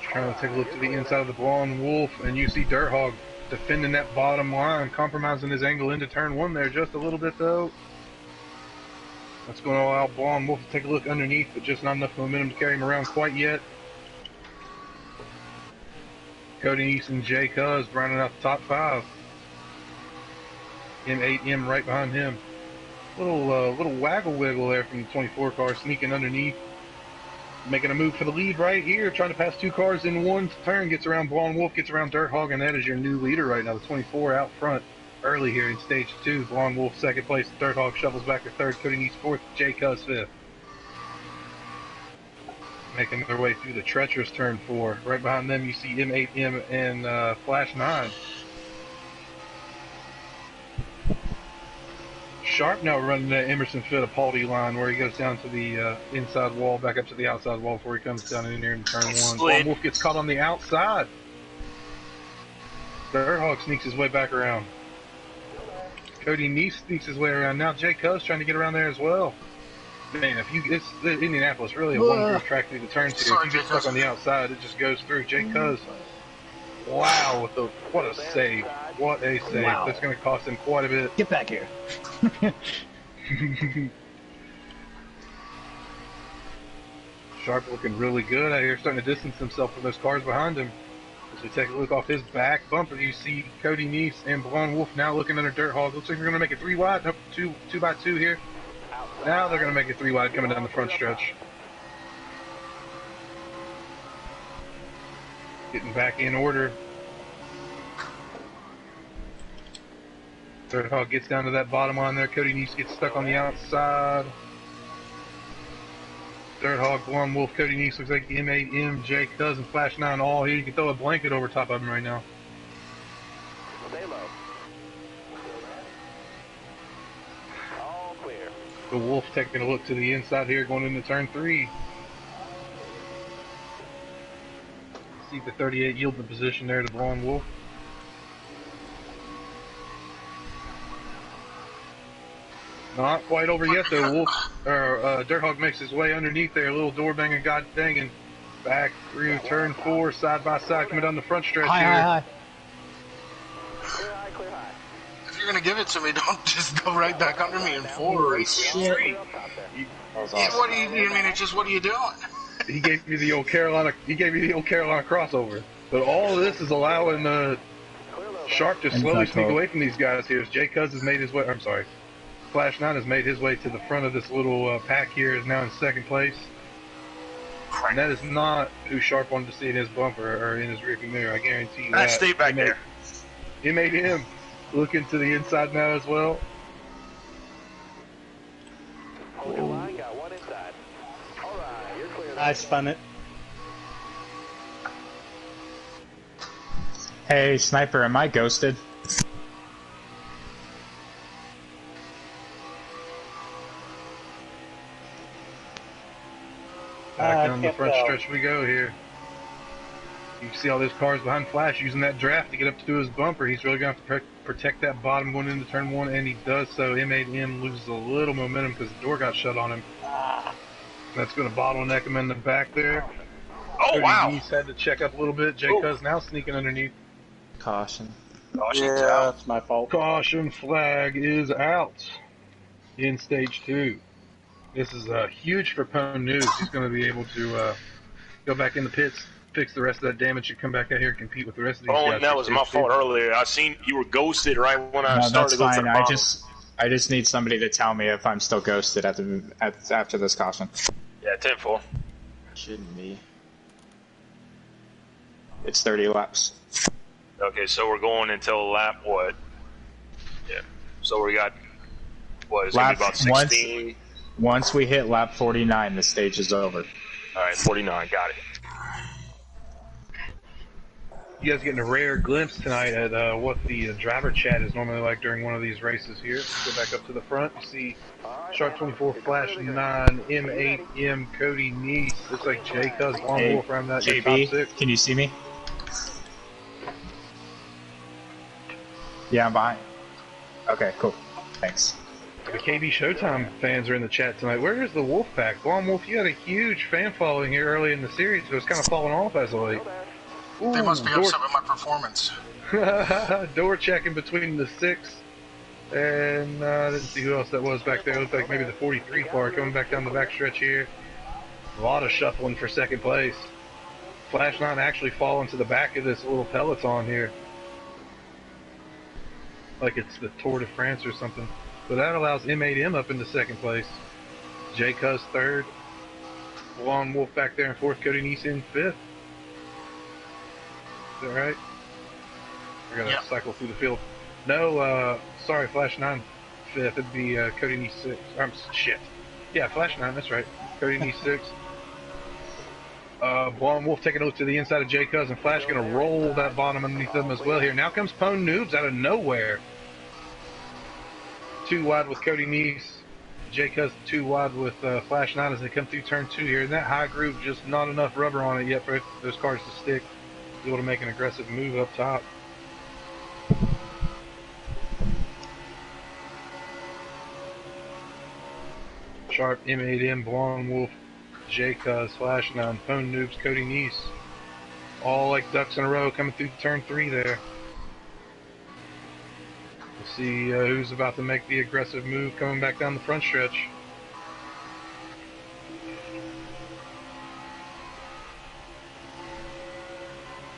Speaker 5: Trying to take a look to the inside of the Blonde Wolf, and you see Dirt Hog defending that bottom line, compromising his angle into turn 1 there just a little bit though. That's going to allow Blonde Wolf to take a look underneath, but just not enough momentum to carry him around quite yet. Cody East and Jay Cuz rounding out the top 5. M8M right behind him. Little waggle wiggle there from the 24 car, sneaking underneath. Making a move for the lead right here, trying to pass 2 cars in one turn, gets around Blonde Wolf, gets around Dirt Hog, and that is your new leader right now, the 24 out front early here in stage 2. Blonde Wolf second place, Dirt Hog shuffles back to third, Cody East fourth, J Cuz fifth. Making their way through the treacherous turn 4. Right behind them you see M8M and Flash 9. Sharp now running that Emerson Fittipaldi line where he goes down to the inside wall, back up to the outside wall before he comes down in here in turn 1. Blonde Wolf gets caught on the outside. Dirt Hog sneaks his way back around. Cody Neese sneaks his way around. Now Jay Cuz trying to get around there as well. Man, it's Indianapolis, really a one-groove track through the turns here. If you get stuck on the outside, it just goes through. Jay Cuz Wow, what a save. What a save.
Speaker 2: Wow.
Speaker 5: That's going to cost him quite a bit.
Speaker 2: Get back here.
Speaker 5: Sharp looking really good out here, starting to distance himself from those cars behind him. As we take a look off his back bumper, you see Cody Neese and Blonde Wolf now looking under Dirt Hog. Looks like they're going to make it 3 wide. Nope, two by two here. Now they're going to make it 3 wide coming down the front stretch. Getting back in order. Dirt Hog gets down to that bottom line there. Cody Neese gets stuck on the outside. Dirt Hog, Blonde Wolf, Cody Neese looks like M8, MJ, Cousin, Flash 9 all here. You can throw a blanket over top of him right now.
Speaker 8: Stay low. All clear.
Speaker 5: The Wolf taking a look to the inside here, going into turn 3. See the 38 yield the position there to Blonde Wolf. Not quite over yet though. Wolf Dirt Hog makes his way underneath there, a little door banging, god danging, back through turn 4, side by side, coming down the front stretch here.
Speaker 2: Hi.
Speaker 8: Clear high, clear high.
Speaker 1: If you're gonna give it to me, don't just go right back under me and forward race straight. What do you mean? It's just what are you doing?
Speaker 5: He gave me the old Carolina. He gave me the old Carolina crossover. But all of this is allowing Sharp to slowly sneak away from these guys here. As Jay Cuz has made his way. I'm sorry. Flash 9 has made his way to the front of this little pack here. Is now in second place. And that is not who Sharp wanted to see in his bumper or in his rearview mirror. I guarantee you that.
Speaker 10: Stay back there.
Speaker 5: It made him looking to the inside now as well.
Speaker 8: Hold your line, got one inside. All right, you're clear.
Speaker 9: I spun it.
Speaker 3: Hey, Sniper, am I ghosted?
Speaker 5: Back down the
Speaker 9: can't
Speaker 5: front
Speaker 9: tell.
Speaker 5: stretch we go here. You can see all those cars behind Flash using that draft to get up to his bumper. He's really going to have to protect that bottom going into turn 1, and he does so. M8M loses a little momentum because the door got shut on him. That's going to bottleneck him in the back there.
Speaker 10: Oh, wow.
Speaker 5: He's had to check up a little bit. Jay Cuz now sneaking underneath.
Speaker 7: Caution.
Speaker 9: Yeah, that's my fault.
Speaker 5: Caution flag is out in stage 2. This is huge for Pone News. He's going to be able to go back in the pits, fix the rest of that damage, and come back out here and compete with the rest of these guys.
Speaker 10: That was my fault earlier. I seen you were ghosted right when I
Speaker 3: No,
Speaker 10: started.
Speaker 3: that's
Speaker 10: to go to
Speaker 3: fine.
Speaker 10: the bottom.
Speaker 3: I just need somebody to tell me if I'm still ghosted after this caution.
Speaker 10: Yeah, 10-4.
Speaker 7: Shouldn't be.
Speaker 3: It's 30 laps.
Speaker 10: Okay, so we're going until lap what? Yeah. So we got what is it gonna be about 16?
Speaker 3: Once we hit lap 49, the stage is over.
Speaker 10: All right, 49. Got it.
Speaker 5: You guys getting a rare glimpse tonight at what the driver chat is normally like during one of these races here. Go back up to the front. You see Sharp 24, Flash 9, M8, M, Cody Neese. Looks like Jay Cuz, Long Wolf around that top
Speaker 3: JB,
Speaker 5: 6.
Speaker 3: can you see me? Yeah, I'm behind. Okay, cool. Thanks.
Speaker 5: The KB Showtime fans are in the chat tonight. Where is the Wolf Pack? Blonde Wolf, you had a huge fan following here early in the series, but it's kind of fallen off as of late. Ooh,
Speaker 1: They must be upset with my performance.
Speaker 5: door checking between the 6 and I didn't see who else that was back there. It looked like maybe the 43 car coming back down the back stretch here. A lot of shuffling for second place. Flash 9 actually falling to the back of this little peloton here. Like it's the Tour de France or something. But that allows M8M up into second place. Jay Cuz third. Blonde Wolf back there in fourth. Cody Neese in fifth. Is that right? I gotta cycle through the field. No, sorry, Flash 9 fifth. It'd be Cody Neese 6. Shit. Yeah, Flash 9, that's right. Cody Neese 6. Blonde Wolf taking a look to the inside of Jay Cuz, and Flash gonna roll that bottom underneath them as well here. Now comes Pone Noobs out of nowhere. 2 wide with Cody Neese. Jay Cuz 2 wide with Flash 9 as they come through turn 2 here. And that high groove, just not enough rubber on it yet for those cars to stick. Able to make an aggressive move up top. Sharp, M8M, Blonde Wolf, Jay Cuz, Flash 9, Pone Noobs, Cody Neese. All like ducks in a row coming through turn 3 there. We'll see who's about to make the aggressive move coming back down the front stretch.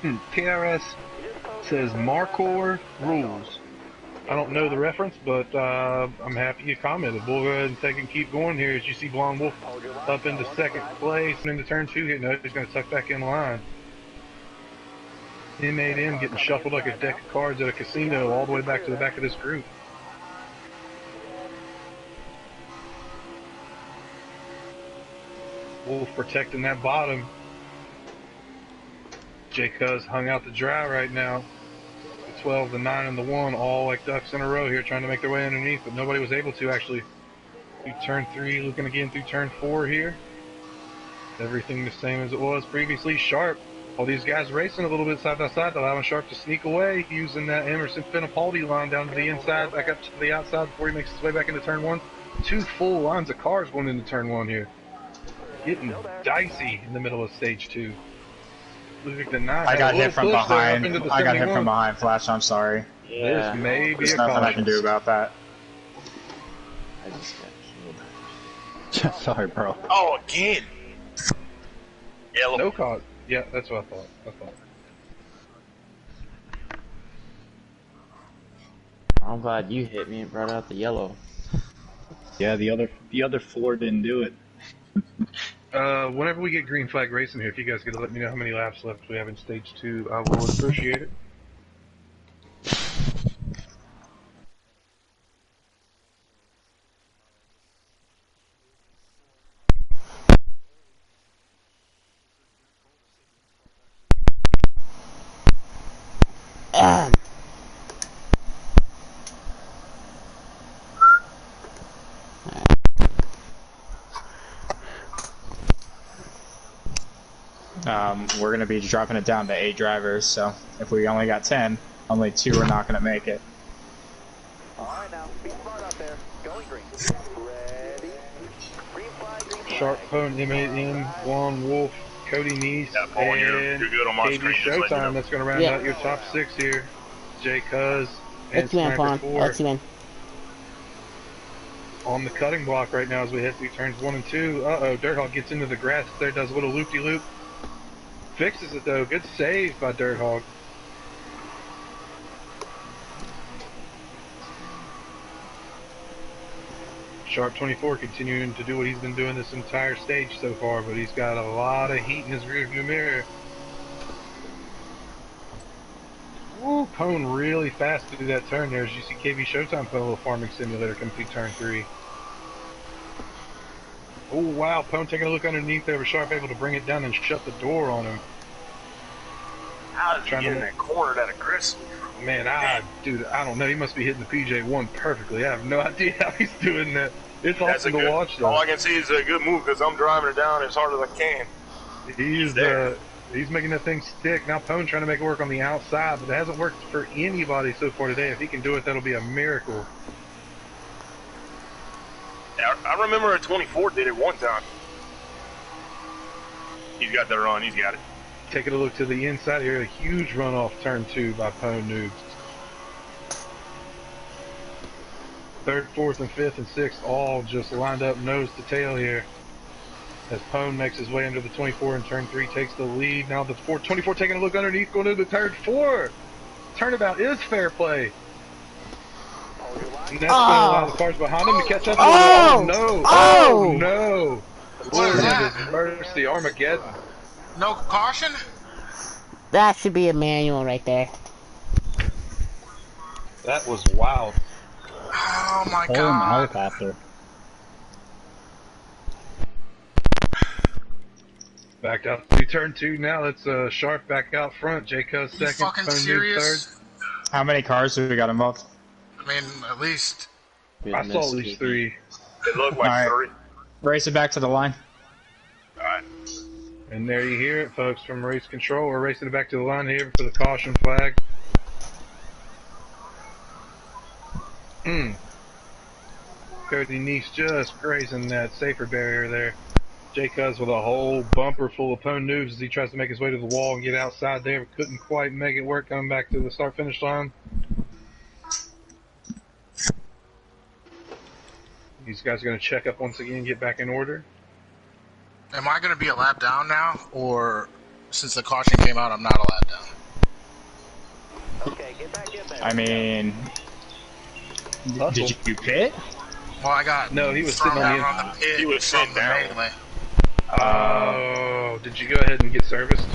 Speaker 5: TRS says Marcor rules. I don't know the reference, but I'm happy you commented. We'll go ahead and keep going here as you see Blonde Wolf up into second place and into turn 2 here. No, he's going to tuck back in line. M8M getting shuffled like a deck of cards at a casino all the way back to the back of this group. Wolf protecting that bottom. J Cuz hung out to dry right now. The 12, the 9, and the 1 all like ducks in a row here trying to make their way underneath, but nobody was able to actually. Through turn 3, looking again through turn 4 here. Everything the same as it was previously. Sharp, all these guys racing a little bit side by side, allowing Sharp to sneak away using that Emerson Fittipaldi line down to the inside, back up to the outside before he makes his way back into turn 1. 2 full lines of cars going into turn 1 here. Getting dicey in the middle of stage 2.
Speaker 3: I got hit from behind. I got hit from behind, Flash. I'm sorry.
Speaker 5: Yeah. This may be
Speaker 3: There's nothing I can do about that.
Speaker 7: I just got killed.
Speaker 2: Sorry, bro.
Speaker 10: Oh, again. Yellow.
Speaker 5: No cause. Yeah, that's what I thought.
Speaker 7: I'm glad you hit me and brought out the yellow.
Speaker 2: Yeah, the other 4 didn't do it.
Speaker 5: Whenever we get green flag racing here, if you guys could let me know how many laps left we have in stage 2, I will appreciate it.
Speaker 3: We're going to be dropping it down to 8 drivers, so if we only got 10, only 2 are not going to make it.
Speaker 8: Alright now, be smart out there. Going green. Ready? Green flag, green flag.
Speaker 5: Sharp Pone, M8M, Blonde Wolf, Cody Neese,
Speaker 10: Yeah, boy,
Speaker 5: and
Speaker 10: you're good on my
Speaker 5: KB
Speaker 10: screen. Just let me know.
Speaker 5: Showtime. That's going to round out your top 6 here. J Cuz and Sniper 4 on the cutting block right now as we head through turns 1 and 2. Uh-oh, Dirthawk gets into the grass there, does a little loop-de-loop. Fixes it though, good save by Dirthawk. Sharp 24 continuing to do what he's been doing this entire stage so far, but he's got a lot of heat in his rearview mirror. Ooh, Pone really fast through that turn there as you see KB Showtime put a little farming simulator come through turn 3. Oh wow, Pone taking a look underneath there, but Sharp able to bring it down and shut the door on him.
Speaker 10: How does he get in that corner that aggressive?
Speaker 5: Man, dude, I don't know. He must be hitting the PJ1 perfectly. I have no idea how he's doing that. It's awesome to watch though.
Speaker 10: All I can see is a good move because I'm driving it down as hard as I can.
Speaker 5: He's making that thing stick. Now Pone trying to make it work on the outside, but it hasn't worked for anybody so far today. If he can do it, that'll be a miracle.
Speaker 10: I remember a 24 did it one time. He's got the run. He's got it.
Speaker 5: Taking a look to the inside here, a huge run off turn 2 by Pone Noobs. 3rd, 4th, and 5th, and 6th all just lined up nose to tail here. As Pone makes his way under the 24 in turn 3, takes the lead. Now the 24 taking a look underneath, going into the turn 4. Turnabout is fair play. And that's going to allow the cars behind him to catch up. Oh no! Oh no!
Speaker 1: What is that?
Speaker 5: Mercy, Armageddon.
Speaker 1: No caution?
Speaker 12: That should be a manual right there.
Speaker 5: That was wild.
Speaker 1: Oh my
Speaker 2: Oh,
Speaker 1: god.
Speaker 2: helicopter.
Speaker 5: Backed out to turn 2 now. That's Sharp back out front. J Cuz
Speaker 1: You
Speaker 5: second.
Speaker 1: fucking
Speaker 5: Pone Noob
Speaker 1: serious?
Speaker 5: third.
Speaker 3: How many cars do we got involved?
Speaker 1: I mean, at least.
Speaker 5: I saw at least 3.
Speaker 10: It looked like 3.
Speaker 3: Race it back to the line.
Speaker 10: Alright.
Speaker 5: And there you hear it, folks, from race control. We're racing it back to the line here for the caution flag. Cody Neese just grazing that safer barrier there. J-Cuz with a whole bumper full of pwn noobs as he tries to make his way to the wall and get outside there. Couldn't quite make it work coming back to the start-finish line. These guys are going to check up once again, get back in order.
Speaker 1: Am I going to be a lap down now, or since the caution came out, I'm not a lap down?
Speaker 8: Okay, get back in there.
Speaker 3: I mean, did you pit?
Speaker 1: Well, I got
Speaker 5: no. He was
Speaker 1: thrown
Speaker 5: sitting on
Speaker 1: out on the pit.
Speaker 10: He was sitting down.
Speaker 1: Melee.
Speaker 5: Oh, did you go ahead and get serviced?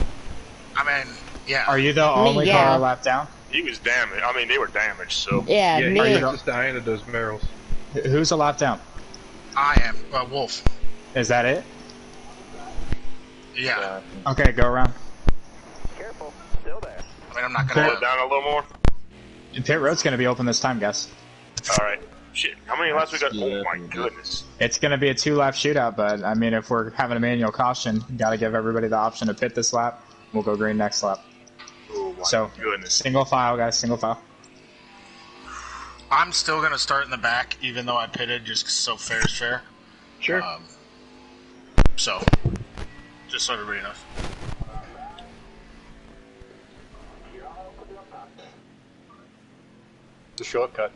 Speaker 1: I mean, yeah.
Speaker 3: Are you the only car lap down?
Speaker 10: He was damaged. I mean, they were damaged, so.
Speaker 12: Yeah,
Speaker 5: Yeah,
Speaker 12: me.
Speaker 5: he just Diana those barrels.
Speaker 3: Who's a lap down?
Speaker 1: I am. Wolf.
Speaker 3: Is that it?
Speaker 1: Yeah.
Speaker 3: Okay, go around.
Speaker 8: Careful, still there.
Speaker 1: I mean, I'm not going
Speaker 10: Pull it down a little more.
Speaker 3: Pit road's going to be open this time, guys.
Speaker 10: Alright. Shit, how many laps we got? Oh my goodness.
Speaker 3: It's going to be a 2-lap shootout, but I mean, if we're having a manual caution, got to give everybody the option to pit this lap. We'll go green next lap.
Speaker 10: Oh my
Speaker 3: So,
Speaker 10: goodness.
Speaker 3: single file, guys, single file.
Speaker 1: I'm still going to start in the back, even though I pitted, just so fair is fair.
Speaker 5: Sure.
Speaker 1: So, just so everybody knows.
Speaker 10: The shortcut.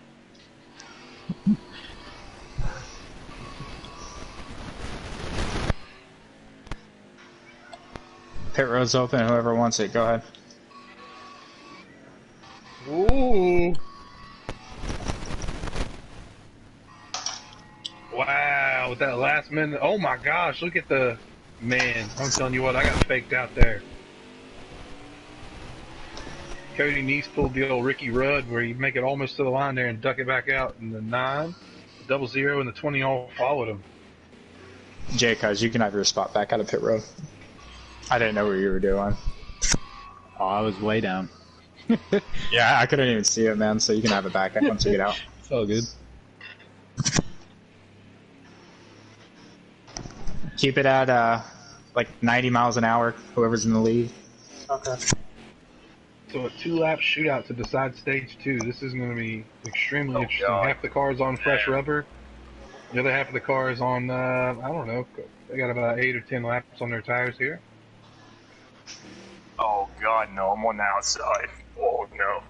Speaker 3: Pit road's open, whoever wants it, go ahead.
Speaker 5: Ooh. Wow, with that last minute. Oh my gosh, look at the. Man, I'm telling you what, I got faked out there. Cody Neese pulled the old Ricky Rudd where you make it almost to the line there and duck it back out. And the 9, the 00, and the 20 all followed him.
Speaker 3: J-Cuz, you can have your spot back out of pit road. I didn't know what you were doing.
Speaker 2: Oh, I was way down.
Speaker 3: Yeah, I couldn't even see it, man, so you can have it back once you get out.
Speaker 2: It's all good.
Speaker 3: Keep it at, like, 90 miles an hour, whoever's in the lead.
Speaker 6: Okay.
Speaker 5: So a 2-lap shootout to decide stage 2. This is going to be extremely interesting.
Speaker 10: God.
Speaker 5: Half the car is on fresh rubber. The other half of the car is on, I don't know. They got about 8 or 10 laps on their tires here.
Speaker 10: Oh god, no, I'm on the outside. Oh no.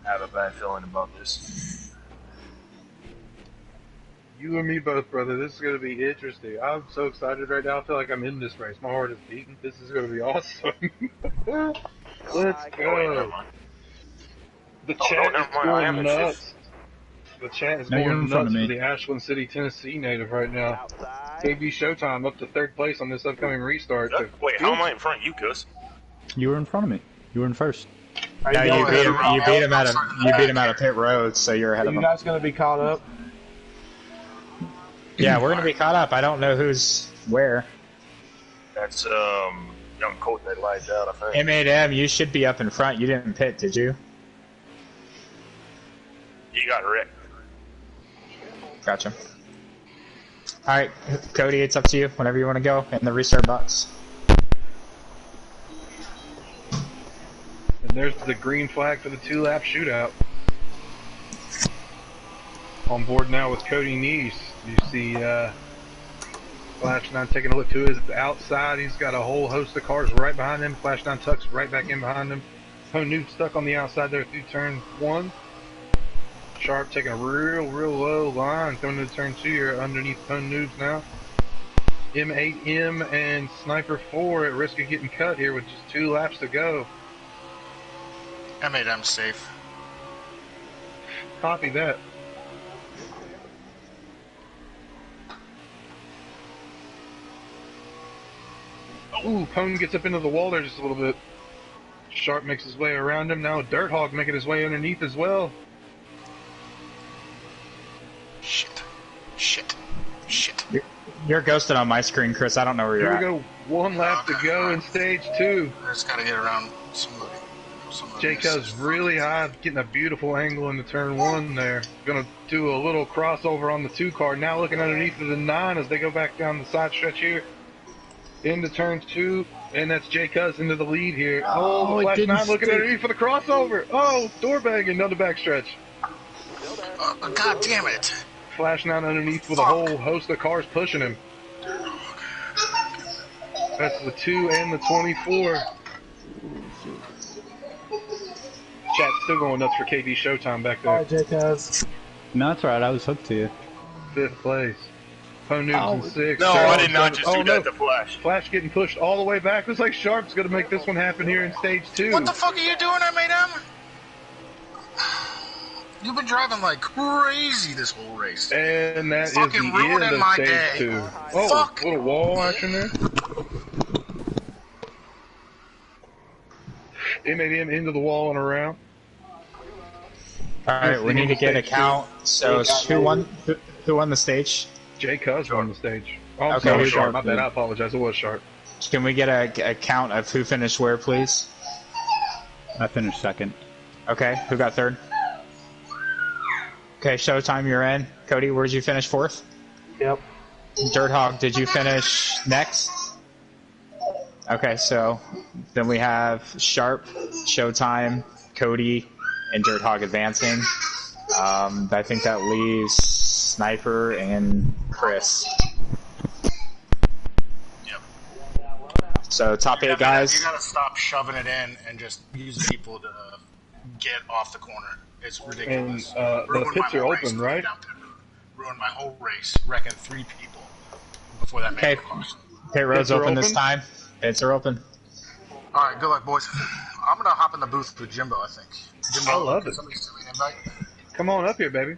Speaker 10: I have a bad feeling about this.
Speaker 5: You and me both, brother. This is going to be interesting. I'm so excited right now. I feel like I'm in this race. My heart is beating. This is going to be awesome. Let's go. The chat is going nuts. The chat is going nuts for the Ashland City, Tennessee native right now. KB Showtime up to 3rd place on this upcoming restart.
Speaker 10: Wait, how am I in front of you, Gus?
Speaker 2: You were in front of me. You were in first.
Speaker 3: No, you beat him out of pit road, so you're ahead of him.
Speaker 6: You guys going to be caught up?
Speaker 3: Yeah, we're gonna be caught up. I don't know who's where.
Speaker 10: That's young Colt that lies out, I think.
Speaker 3: M8M, you should be up in front. You didn't pit, did you?
Speaker 10: You got wrecked.
Speaker 3: Gotcha. Alright, Cody, it's up to you. Whenever you want to go in the restart box.
Speaker 5: And there's the green flag for the 2-lap shootout. On board now with Cody Neese. You see Flash 9 taking a look to his outside. He's got a whole host of cars right behind him. Flash 9 tucks right back in behind him. Nude stuck on the outside there through turn 1. Sharp taking a real low line coming to turn 2 here underneath Noobs now. M8M and Sniper 4 at risk of getting cut here with just 2 laps to go.
Speaker 1: M8M safe.
Speaker 5: Copy that. Ooh, Pone gets up into the wall there just a little bit. Sharp makes his way around him. Now Dirt Hog making his way underneath as well.
Speaker 1: Shit.
Speaker 3: You're ghosted on my screen, Chris. I don't know where you're at.
Speaker 5: Here we go. 1 lap to go in stage 2.
Speaker 1: I just gotta get around somebody.
Speaker 5: J-Cuz really high, getting a beautiful angle into turn 1 there. Gonna do a little crossover on the 2 car. Now looking underneath of the 9 as they go back down the side stretch here. Into turn 2, and that's Jay Cuz into the lead here. Oh,
Speaker 2: it
Speaker 5: Flash
Speaker 2: didn't
Speaker 5: 9 looking
Speaker 2: stick.
Speaker 5: underneath for the crossover. Oh, door banging down the backstretch.
Speaker 1: God damn it.
Speaker 5: Flash 9 underneath with a whole host of cars pushing him. That's the 2 and the 24. Chat's still going nuts for KD Showtime back there.
Speaker 6: Alright, Jacobs.
Speaker 2: No, that's right. I was hooked to you.
Speaker 5: 5th place. Noobs in 6th.
Speaker 10: No, I did not just
Speaker 5: oh,
Speaker 10: do that to Flash.
Speaker 5: Flash getting pushed all the way back. Looks like Sharp's going to make this one happen here in stage 2.
Speaker 1: What the fuck are you doing, M8M? You've been driving like crazy this whole race.
Speaker 5: And that is
Speaker 1: Fucking
Speaker 5: the end
Speaker 1: ruining
Speaker 5: of
Speaker 1: my
Speaker 5: stage
Speaker 1: day.
Speaker 5: 2. Oh,
Speaker 1: Fuck.
Speaker 5: little wall action there. M8M into the wall and around.
Speaker 3: Alright, we need to get a count. So who won the stage?
Speaker 5: Jay Cuz won the stage. Oh, I'm
Speaker 3: Okay,
Speaker 5: sorry,
Speaker 3: Sharp,
Speaker 5: Sharp. My bad. I apologize. It was Sharp.
Speaker 3: Can we get a count of who finished where, please?
Speaker 2: I finished 2nd.
Speaker 3: Okay, who got 3rd? Okay, Showtime, you're in. Cody, where did you finish 4th?
Speaker 6: Yep.
Speaker 3: Dirt Hog, did you finish next? Okay, so then we have Sharp, Showtime, Cody, and Dirt Hog advancing. I think that leaves Sniper and Chris.
Speaker 1: Yep.
Speaker 3: So top 8 guys.
Speaker 1: You gotta stop shoving it in and just use people to get off the corner. It's ridiculous.
Speaker 5: And the pits are open, right?
Speaker 1: Ruined my whole race, wrecking 3 people before that
Speaker 3: Okay.
Speaker 1: made cross.
Speaker 3: Okay, roads
Speaker 5: Pits are
Speaker 3: open this
Speaker 5: open?
Speaker 3: time. Pits are open.
Speaker 1: Alright, good luck, boys. I'm gonna hop in the booth with Jimbo, I think. Jimbo,
Speaker 5: I love it.
Speaker 1: Somebody send me an invite.
Speaker 5: Come on up here, baby.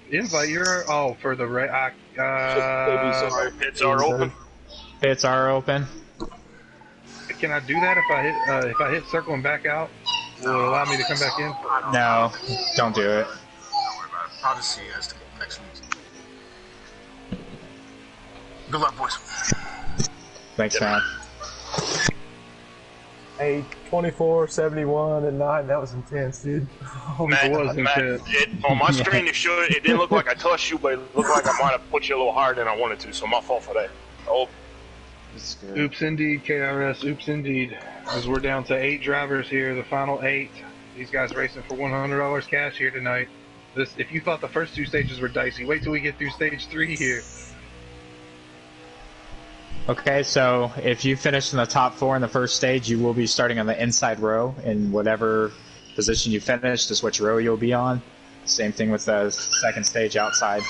Speaker 5: Invite your for the
Speaker 10: Pits are open.
Speaker 3: Pits are open.
Speaker 5: Can I do that if I hit circle and back out? Will it allow me to come back in?
Speaker 3: No, don't do it.
Speaker 1: Don't worry about it. I'll just see you guys next week. Good luck, boys.
Speaker 3: Thanks, man.
Speaker 6: Hey, 24, 71, and 9. That was intense, dude. Oh,
Speaker 10: Matt,
Speaker 5: it was intense.
Speaker 10: on my screen, it didn't look like I touched you, but it looked like I might have put you a little harder than I wanted to, so my fault for that. Oh,
Speaker 5: Oops, indeed, KRS. Oops, indeed. As we're down to 8 drivers here, the final 8. These guys racing for $100 cash here tonight. If you thought the first 2 stages were dicey, wait till we get through stage 3 here.
Speaker 3: Okay, so if you finish in the top 4 in the first stage, you will be starting on the inside row. In whatever position you finish, is which row you'll be on. Same thing with the second stage outside.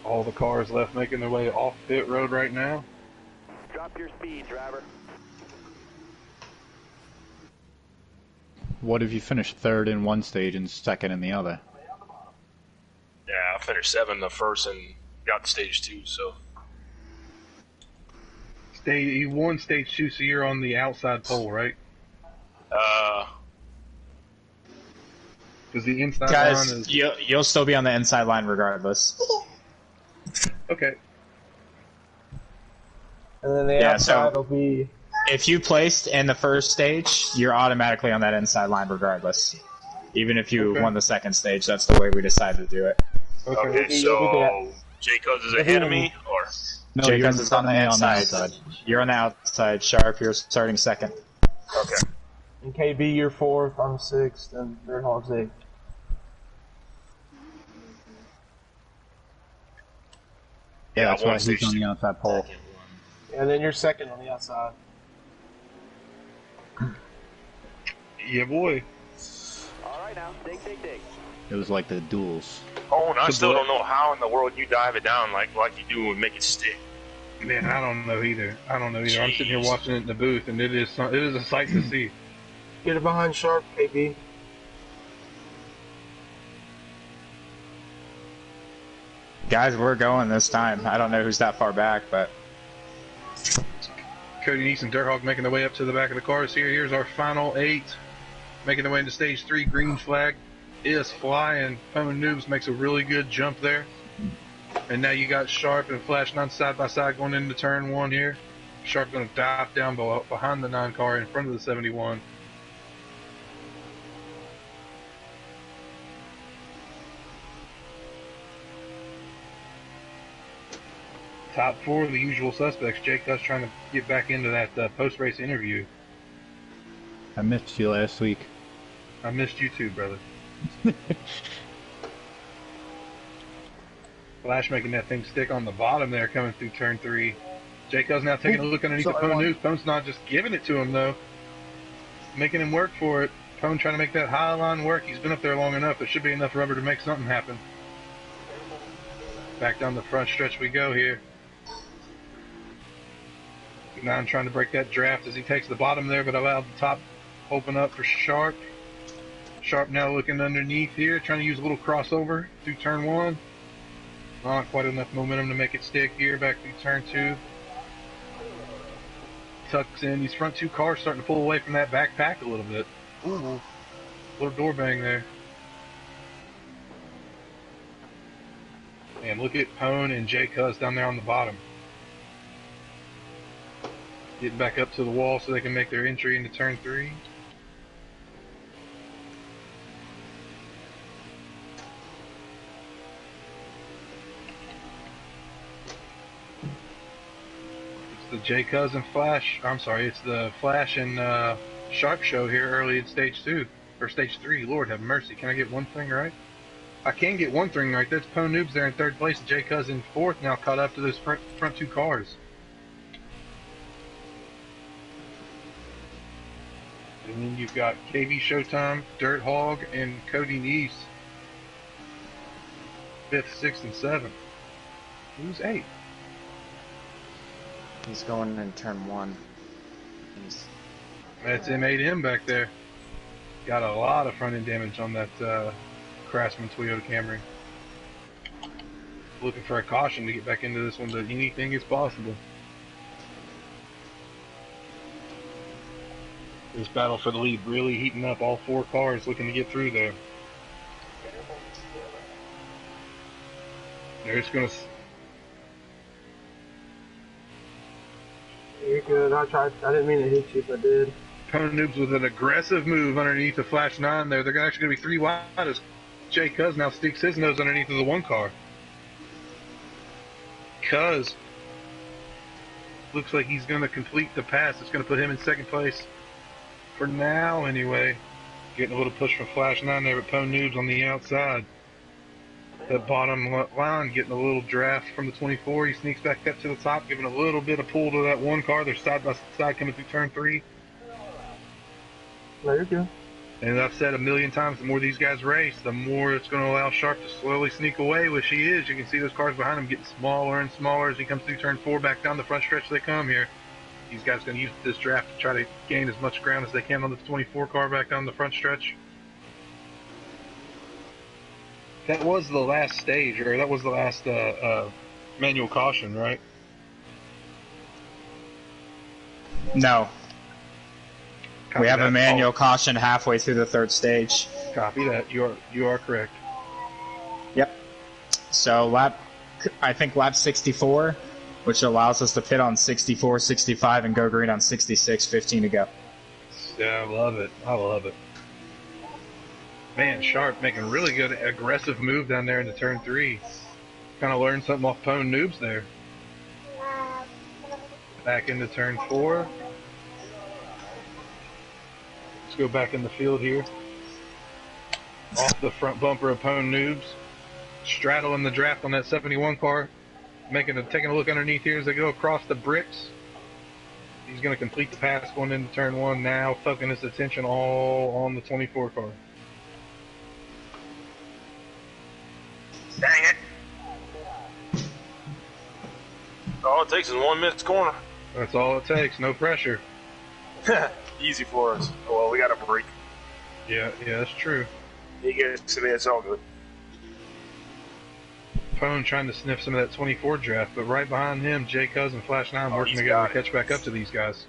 Speaker 5: All the cars left making their way off pit road right now.
Speaker 8: Drop your speed, driver.
Speaker 2: What if you finished 3rd in one stage and 2nd in the other?
Speaker 10: yeah, I finished 7 the first and got to stage 2, so.
Speaker 5: You won stage 2, so you're on the outside pole, right? Because the inside
Speaker 3: Guys,
Speaker 5: line is...
Speaker 3: you'll still be on the inside line regardless.
Speaker 5: Okay.
Speaker 6: And then the outside will be...
Speaker 3: If you placed in the first stage, you're automatically on that inside line regardless. Even if you won the second stage, that's the way we decided to do it.
Speaker 10: Okay, so Jacobs is ahead of me, or?
Speaker 3: No, Jacobs is on the inside. You're on the outside. Sharp, you're starting 2nd.
Speaker 10: Okay.
Speaker 6: And KB, you're 4th, I'm 6th, and Dirt Hog's 8th.
Speaker 2: Yeah, that's why he's on the outside pole.
Speaker 6: And then you're 2nd on the outside.
Speaker 5: Yeah, boy.
Speaker 8: All right, now, dig.
Speaker 2: It was like the duels.
Speaker 10: Oh, and I still don't know how in the world you dive it down like you do and make it stick.
Speaker 5: Man, I don't know either. I'm sitting here watching it in the booth, and it is a sight to see.
Speaker 6: Get it behind Sharp, KB.
Speaker 3: Guys, we're going this time. I don't know who's that far back, but...
Speaker 5: Cody Neese and Dirt Hog making their way up to the back of the cars here. Here's our final 8. Making their way into stage 3. Green flag is flying. Pwn Noobs makes a really good jump there. And now you got Sharp and Flash 9 side by side going into turn 1 here. Sharp going to dive down behind the 9 car in front of the 71. top four, the usual suspects. Jake Cuss trying to get back into that post-race interview.
Speaker 2: I missed you last week.
Speaker 5: I missed you too, brother. Flash making that thing stick on the bottom there coming through turn 3. Jake Cuss now taking a look underneath the Pone News. Pone's not just giving it to him, though. Making him work for it. Pone trying to make that high line work. He's been up there long enough. There should be enough rubber to make something happen. Back down the front stretch we go here. Now I'm trying to break that draft as he takes the bottom there, but allowed the top open up for Sharp. Sharp now looking underneath here, trying to use a little crossover through turn 1. Not quite enough momentum to make it stick here. Back through turn 2. Tucks in. These front 2 cars starting to pull away from that backpack a little bit. Ooh, little door bang there. And look at Pone and Jay Cuz down there on the bottom. Getting back up to the wall so they can make their entry into turn 3. It's the Jay Cuz and Flash. I'm sorry, it's the Flash and Sharp show here early in stage 2 or stage 3. Lord have mercy. Can I get one thing right? I can get one thing right. That's Pone Noobs there in 3rd place. Jay Cuz in 4th, now caught up to those front 2 cars. And then you've got KV Showtime, Dirt Hog, and Cody Neese. 5th, 6th, and 7th. Who's 8th?
Speaker 7: He's going in turn 1.
Speaker 5: That's M8M back there. Got a lot of front end damage on that Craftsman Toyota Camry. Looking for a caution to get back into this one, but anything is possible. This battle for the lead really heating up. All 4 cars looking to get through there. They're just gonna.
Speaker 6: You're good. I didn't mean to hit you, but I did.
Speaker 5: Pone Noobs with an aggressive move underneath the Flash 9 there. They're actually going to be 3 wide as Jay Cuz now sticks his nose underneath of the 1 car. Cuz looks like he's going to complete the pass. It's going to put him in 2nd place for now anyway. Getting a little push from Flash 9 there, but Pone Noobs on the outside. That bottom line getting a little draft from the 24. He sneaks back up to the top, giving a little bit of pull to that 1 car. They're side by side coming through turn 3.
Speaker 6: No, you're good.
Speaker 5: And I've said a million times, the more these guys race, the more it's going to allow Sharp to slowly sneak away, which he is. You can see those cars behind him getting smaller and smaller as he comes through turn 4, back down the front stretch they come here. These guys are going to use this draft to try to gain as much ground as they can on the 24 car back down the front stretch. That was the last stage, or that was the last manual caution, right?
Speaker 3: No.
Speaker 5: Copy
Speaker 3: we have
Speaker 5: that.
Speaker 3: a manual caution halfway through the 3rd stage.
Speaker 5: Copy that. You are correct.
Speaker 3: Yep. So I think lap 64, which allows us to pit on 64, 65, and go green on 66, 15 to go.
Speaker 5: Yeah, I love it. I love it. Man, Sharp making a really good aggressive move down there into turn 3. Kind of learned something off Pone Noobs there. Back into turn 4. Let's go back in the field here. Off the front bumper of Pone Noobs. Straddling the draft on that 71 car. Taking a look underneath here as they go across the bricks. He's going to complete the pass going into turn 1 now, focusing his attention all on the 24 car.
Speaker 10: Dang it. All it takes is 1 missed corner.
Speaker 5: That's all it takes. No pressure.
Speaker 10: Easy for us. Oh, well, we got a break.
Speaker 5: Yeah, that's true.
Speaker 10: He gets to me, it's all good.
Speaker 5: Pone trying to sniff some of that 24 draft, but right behind him, Jay Cuz and Flash 9 working together to catch back up to these guys.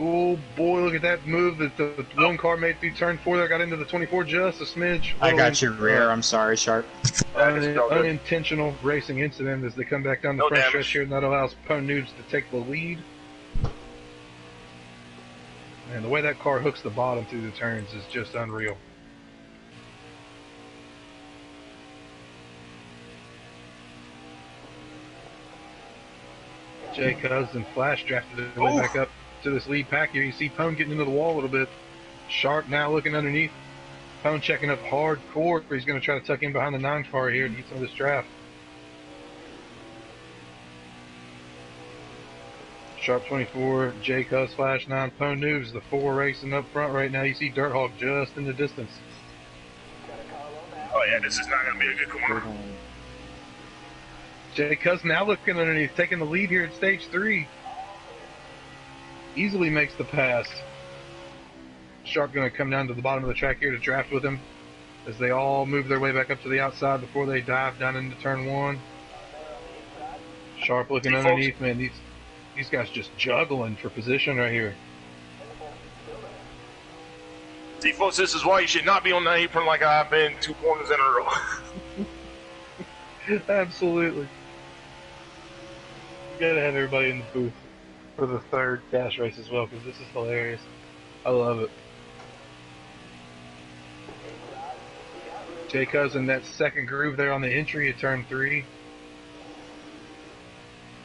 Speaker 5: Oh boy, look at that move that the 1 car made through turn 4 there, got into the 24 just a smidge.
Speaker 3: I got your rear, I'm sorry, Sharp.
Speaker 5: Unintentional racing incident as they come back down the front stretch here, and that allows Pone Noobs to take the lead. And the way that car hooks the bottom through the turns is just unreal. Jay Cuz and Flash drafted their way back up to this lead pack here. You see Pone getting into the wall a little bit. Sharp now looking underneath. Pone checking up hardcore. He's going to try to tuck in behind the 9 car here to get some of this draft. Sharp 24, Jay Cuz, Flash 9, Pone Noobs, the 4 racing up front right now. You see Dirt Hawk just in the distance.
Speaker 10: Oh yeah, this is not going to be a good corner.
Speaker 5: Jay Cuz now looking underneath, taking the lead here at stage 3. Easily makes the pass. Sharp going to come down to the bottom of the track here to draft with him as they all move their way back up to the outside before they dive down into turn 1. Sharp looking underneath, man. These guys just juggling for position right here.
Speaker 10: See, folks, this is why you should not be on the apron like I've been 2 corners in a row.
Speaker 5: Absolutely. You gotta have everybody in the booth for the 3rd dash race as well, because this is hilarious. I love it. Jay Cuz in that second groove there on the entry at turn 3.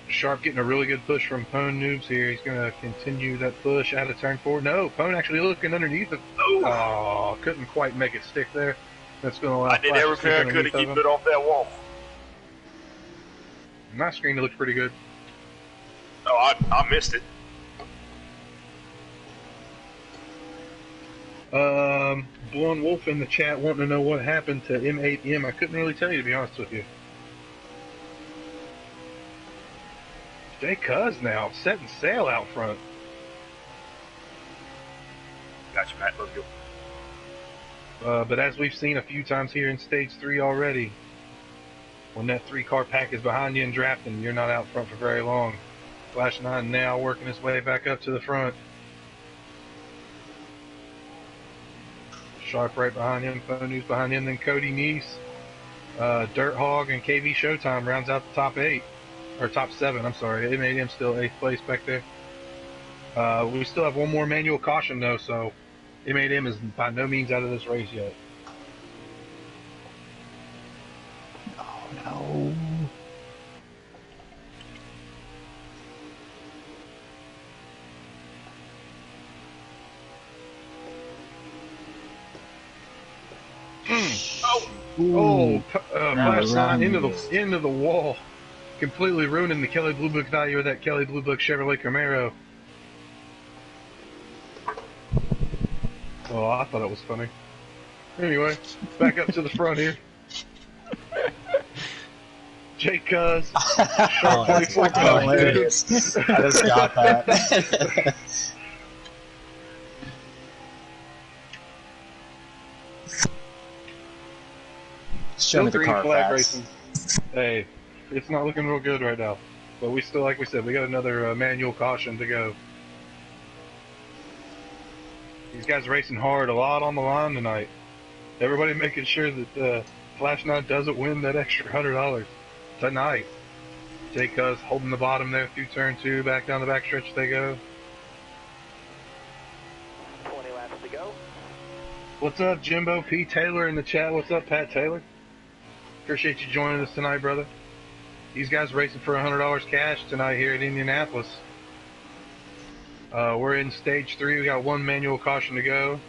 Speaker 5: Sharp getting a really good push from Pone Noobs here. He's going to continue that push out of turn 4. No, Pone actually looking underneath it. Oh, couldn't quite make it stick there. That's going to allow
Speaker 10: I did everything I could to keep it off that wall.
Speaker 5: My screen looks pretty good.
Speaker 10: Oh, I missed it.
Speaker 5: Blowing Wolf in the chat wanting to know what happened to M8M. I couldn't really tell you, to be honest with you. Jay Cuz now setting sail out front.
Speaker 10: Gotcha, Matt. Let's go.
Speaker 5: But as we've seen a few times here in stage 3 already, when that 3-car pack is behind you and drafting, you're not out front for very long. Flash 9 now working his way back up to the front. Sharp right behind him, Pone Noobs behind him, then Cody Neese, Dirt Hog, and KV Showtime rounds out the top 8. Or top 7, I'm sorry. M8M still 8th place back there. We still have one more manual caution though, so M8M is by no means out of this race yet.
Speaker 2: Oh no.
Speaker 5: Flash 9 into the wall. Completely ruining the Kelly Blue Book value of that Kelly Blue Book Chevrolet Camaro. Oh, I thought it was funny. Anyway, back up to the front here. Jay Cuz.
Speaker 3: Oh, that's fucking hilarious. I just got that. Show me the car facts.
Speaker 5: Hey, it's not looking real good right now. But we still, like we said, we got another manual caution to go. These guys are racing hard, a lot on the line tonight. Everybody making sure that Flash 9 doesn't win that extra $100 tonight. Jay Cuz holding the bottom there through turn 2, back down the backstretch they go.
Speaker 8: 20 laps to go.
Speaker 5: What's up, Jimbo P. Taylor in the chat? What's up, Pat Taylor? Appreciate you joining us tonight, brother. These guys racing for $100 cash tonight here at Indianapolis. We're in stage 3. We got one manual caution to go.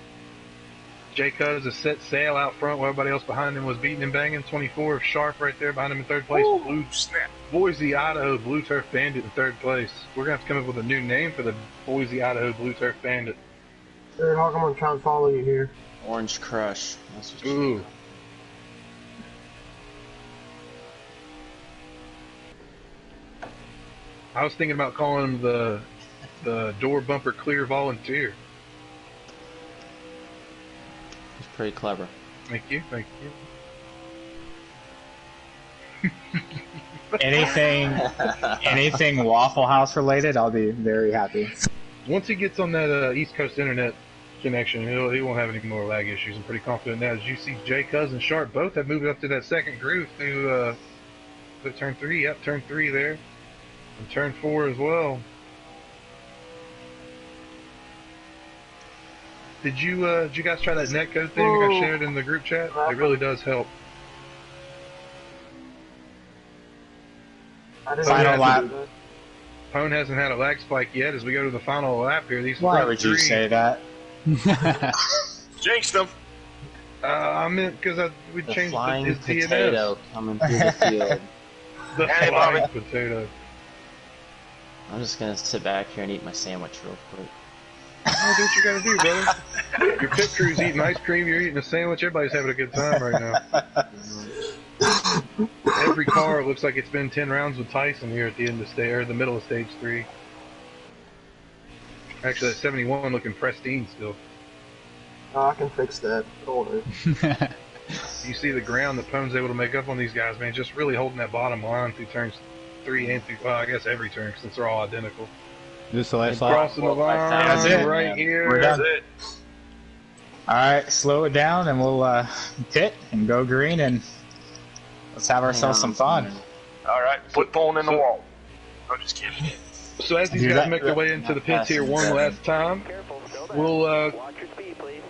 Speaker 5: Jay Cuz has set sail out front while everybody else behind him was beating and banging. 24 of Sharp right there behind him in 3rd place.
Speaker 10: Ooh,
Speaker 5: Blue
Speaker 10: snap.
Speaker 5: Boise, Idaho Blue Turf Bandit in 3rd place. We're going to have to come up with a new name for the Boise, Idaho Blue Turf Bandit.
Speaker 6: Eric Hawk, I'm going to try and follow you here.
Speaker 7: Orange Crush. That's what
Speaker 5: Ooh. I was thinking about calling him the door bumper clear volunteer.
Speaker 7: It's pretty clever.
Speaker 5: Thank you, thank you.
Speaker 3: Anything Waffle House related, I'll be very happy.
Speaker 5: Once he gets on that East Coast internet connection, he won't have any more lag issues. I'm pretty confident now. As you see, Jay Cuz and Sharp both have moved up to that 2nd groove through turn 3. Yep, turn 3 there. And turn 4 as well. Did you guys try that netcode thing I shared in the group chat? It really does help.
Speaker 3: Final lap.
Speaker 5: Pone hasn't had a lag spike yet as we go to the final lap here. These
Speaker 3: Why
Speaker 5: front
Speaker 3: would you
Speaker 5: three,
Speaker 3: say that?
Speaker 10: Jinxed him.
Speaker 5: I meant because we
Speaker 7: The
Speaker 5: changed
Speaker 7: flying
Speaker 5: his
Speaker 7: potato
Speaker 5: DNS.
Speaker 7: coming through the field.
Speaker 5: The
Speaker 10: Hey,
Speaker 5: flying
Speaker 10: Bobby.
Speaker 5: potato.
Speaker 7: I'm just gonna sit back here and eat my sandwich real quick.
Speaker 5: Oh, do what you gotta do, brother. Your pit crew's eating ice cream, you're eating a sandwich, everybody's having a good time right now. Every car looks like it's been 10 rounds with Tyson here at the end of stage, or the middle of stage 3. Actually, that 71 looking pristine still.
Speaker 6: Oh, I can fix that. Don't worry.
Speaker 5: You see the ground that Pone's able to make up on these guys, man, just really holding that bottom line through turns 3 and through, well, I guess every turn since they're all identical.
Speaker 2: This the last lap?
Speaker 5: Crossing the line
Speaker 3: That's it.
Speaker 5: right here.
Speaker 3: We're done.
Speaker 10: That's it.
Speaker 3: Alright, slow it down and we'll pit and go green and let's have ourselves some fun.
Speaker 10: All right, put phone in the wall. I'm just kidding.
Speaker 5: So as these
Speaker 3: Do
Speaker 5: guys
Speaker 3: that.
Speaker 5: make their way into the pits here one last time, we'll
Speaker 8: Watch your speed, please.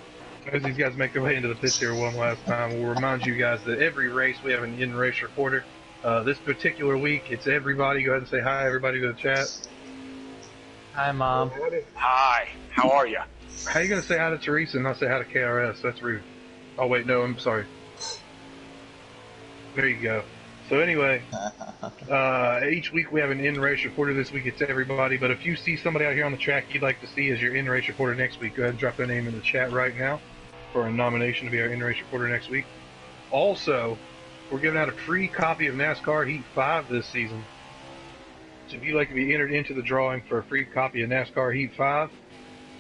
Speaker 5: as these guys make their way into the pits here one last time, we'll remind you guys that every race we have an in-race reporter. This particular week, it's everybody. Go ahead and say hi, everybody, to the chat.
Speaker 7: Hi, Mom.
Speaker 10: Hi, how are you?
Speaker 5: How you gonna say hi to Teresa and not say hi to KRS? That's rude. Oh wait, no, I'm sorry. There you go. So anyway, each week we have an in-race reporter. This week it's everybody, but if you see somebody out here on the track you'd like to see as your in-race reporter next week, go ahead and drop their name in the chat right now for a nomination to be our in-race reporter next week. Also, we're giving out a free copy of NASCAR Heat 5 this season. So if you'd like to be entered into the drawing for a free copy of NASCAR Heat 5,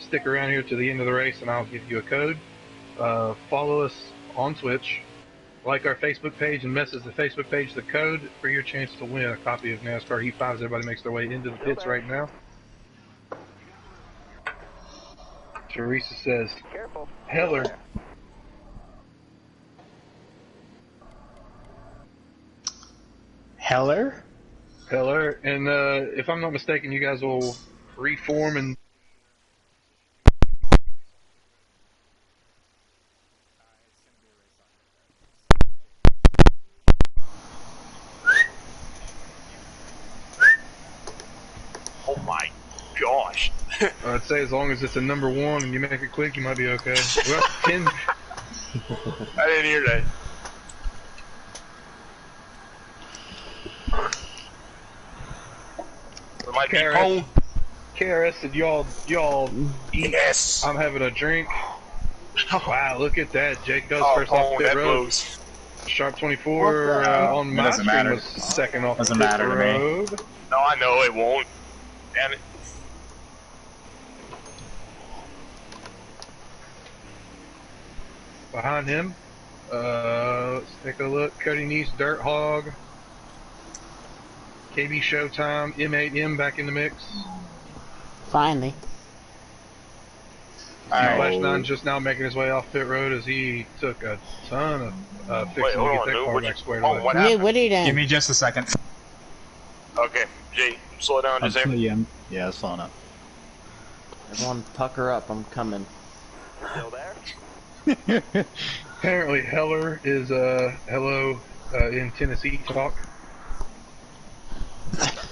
Speaker 5: stick around here to the end of the race and I'll give you a code. Follow us on Twitch, like our Facebook page, and message the Facebook page the code for your chance to win a copy of NASCAR Heat 5 as everybody makes their way into the pits right now. Teresa says,
Speaker 8: Careful.
Speaker 5: Heller.
Speaker 3: Heller?
Speaker 5: Heller, and if I'm not mistaken, you guys will reform and
Speaker 10: Oh my gosh.
Speaker 5: I'd say as long as it's a number 1 and you make it quick, you might be okay. Well, 10.
Speaker 10: I didn't hear that. There might be phone.
Speaker 5: KRS said, y'all eat.
Speaker 10: Yes.
Speaker 5: I'm having a drink. Wow, look at that. Jake does
Speaker 10: Oh,
Speaker 5: first off
Speaker 10: phone,
Speaker 5: pit
Speaker 10: that
Speaker 5: road.
Speaker 10: blows.
Speaker 5: Sharp 24 on
Speaker 3: It
Speaker 5: my
Speaker 3: doesn't
Speaker 5: stream
Speaker 3: matter.
Speaker 5: was second off
Speaker 3: Doesn't
Speaker 5: the pit
Speaker 3: matter to me.
Speaker 5: road.
Speaker 10: No, I know it won't. Damn it.
Speaker 5: Behind him, let's take a look. Cody Neese, Dirt Hog, KB Showtime, M8M back in the mix.
Speaker 12: Finally.
Speaker 5: Flash 9 just now making his way off pit road as he took a ton of fixing
Speaker 10: Wait,
Speaker 5: to
Speaker 10: hold
Speaker 5: get
Speaker 10: on,
Speaker 5: that
Speaker 10: dude.
Speaker 5: car
Speaker 10: What
Speaker 5: back
Speaker 10: you-
Speaker 5: squared
Speaker 10: oh,
Speaker 5: away.
Speaker 10: what
Speaker 12: Yeah,
Speaker 10: happened?
Speaker 12: what are you doing?
Speaker 3: Give me just a second.
Speaker 10: Okay, Jay, slow down just there.
Speaker 2: Yeah, it's slowing up.
Speaker 7: Everyone pucker up, I'm coming.
Speaker 8: Still there?
Speaker 5: Apparently Heller is hello in Tennessee talk.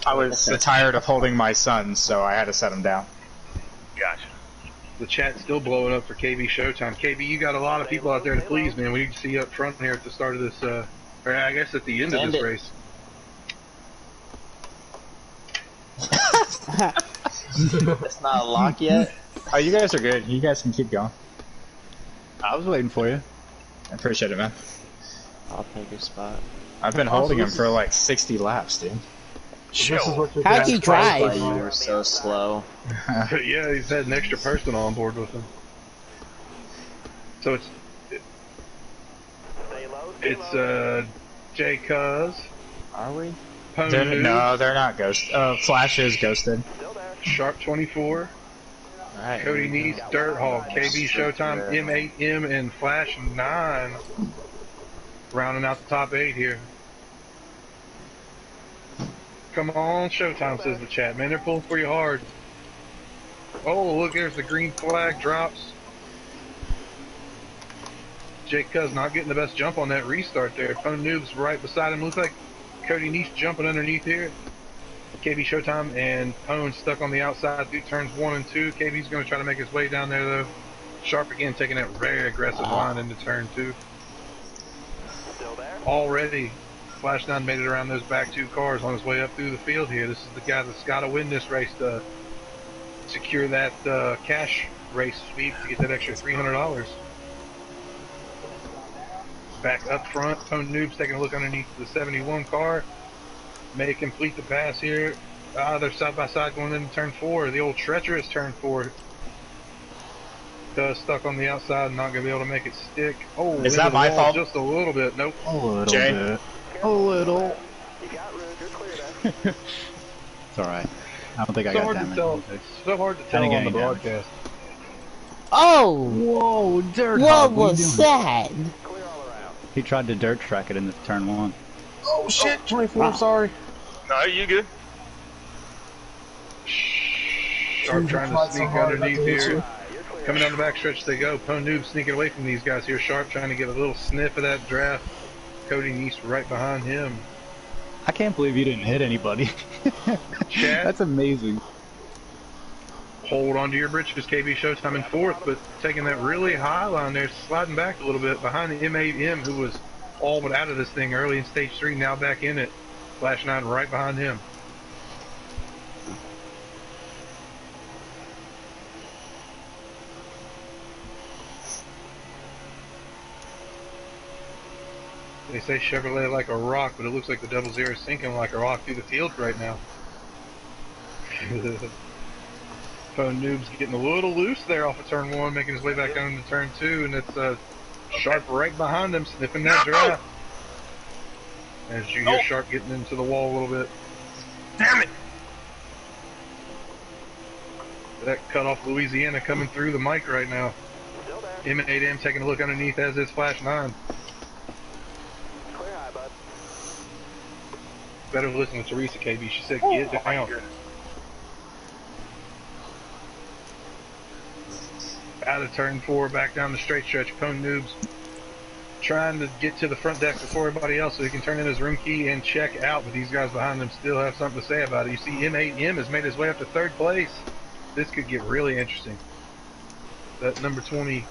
Speaker 3: I was tired of holding my son, so I had to set him down.
Speaker 10: Gotcha.
Speaker 5: The chat's still blowing up for KB Showtime. KB, you got a lot of people out there to please, man. We need to see you up front here at the start of this, or I guess at the end of
Speaker 7: End
Speaker 5: this
Speaker 7: it.
Speaker 5: race.
Speaker 7: It's not a lock yet.
Speaker 3: Oh, you guys are good. You guys can keep going.
Speaker 2: I was waiting for you.
Speaker 3: I appreciate it, man.
Speaker 7: I'll take your spot.
Speaker 3: I've been holding him for like 60 laps, dude.
Speaker 6: This is what you're
Speaker 12: How'd you
Speaker 6: gonna-
Speaker 7: Why
Speaker 12: drive?
Speaker 7: you were so slow.
Speaker 5: Yeah, he's had an extra person on board with him. So
Speaker 8: Stay low, stay
Speaker 5: it's
Speaker 8: low.
Speaker 5: J Cuz,
Speaker 7: Are we?
Speaker 5: Pony,
Speaker 3: No, they're not ghost. Flash is ghosted.
Speaker 8: Still there.
Speaker 5: Sharp 24,
Speaker 7: Alright.
Speaker 5: Cody Neese, Dirt Hog, KB Showtime, M8M, and Flash 9. Rounding out the top 8 here. Come on, Showtime, says the chat. Man, they're pulling for you hard. Oh, look, there's the green flag drops. Jake Cuz not getting the best jump on that restart there. Phone Noob's right beside him. Looks like Cody Neese jumping underneath here. KB Showtime and Pone stuck on the outside through turns 1 and 2. KB's going to try to make his way down there though. Sharp again taking that very aggressive line into turn 2.
Speaker 8: Still there?
Speaker 5: Already, Flash 9 made it around those back 2 cars on his way up through the field here. This is the guy that's got to win this race to secure that cash race sweep to get that extra $300. Back up front, Pone Noob's taking a look underneath the 71 car. May complete the pass here. They're side by side going into turn 4. The old treacherous turn 4. Stuck on the outside, not going to be able to make it stick. Oh,
Speaker 3: is that my fault?
Speaker 5: Just a little bit. Nope.
Speaker 2: A little
Speaker 3: Jay?
Speaker 2: bit. A little.
Speaker 8: You got room, you're clear there.
Speaker 2: It's alright. I don't think I got damage.
Speaker 5: So hard to tell on the broadcast.
Speaker 12: Oh!
Speaker 2: Whoa, dirt
Speaker 12: What
Speaker 2: hog,
Speaker 12: was
Speaker 2: you doing?
Speaker 12: that?
Speaker 8: Clear all around.
Speaker 2: He tried to dirt track it into turn 1.
Speaker 6: Oh shit, 24, sorry.
Speaker 10: No, you good?
Speaker 5: Sharp trying to sneak underneath here. Coming down the backstretch they go. Pone Noob sneaking away from these guys here. Sharp trying to get a little sniff of that draft. Cody Neese right behind him.
Speaker 2: I can't believe you didn't hit anybody.
Speaker 5: Chad,
Speaker 2: That's amazing.
Speaker 5: hold on to your britches. KB Showtime in 4th, but taking that really high line there, sliding back a little bit behind the M8M, who was all but out of this thing early in stage 3, now back in it. Flash 9 right behind him. They say Chevrolet like a rock, but it looks like the 00 is sinking like a rock through the field right now. Pone Noob's getting a little loose there off of turn 1, making his way back down into turn 2, and it's Sharp right behind him, sniffing that draft. As you hear Sharp getting into the wall a little bit.
Speaker 10: Damn it!
Speaker 5: That cut off Louisiana coming through the mic right now.
Speaker 8: Still there.
Speaker 5: M8M taking a look underneath, as is Flash 9.
Speaker 8: Clear high, bud.
Speaker 5: Better listen to Teresa, KB. She said, get down. Out of turn 4, back down the straight stretch. Pone Noob's trying to get to the front deck before everybody else so he can turn in his room key and check out, but these guys behind him still have something to say about it. You see M8M has made his way up to 3rd place. This could get really interesting. That number 20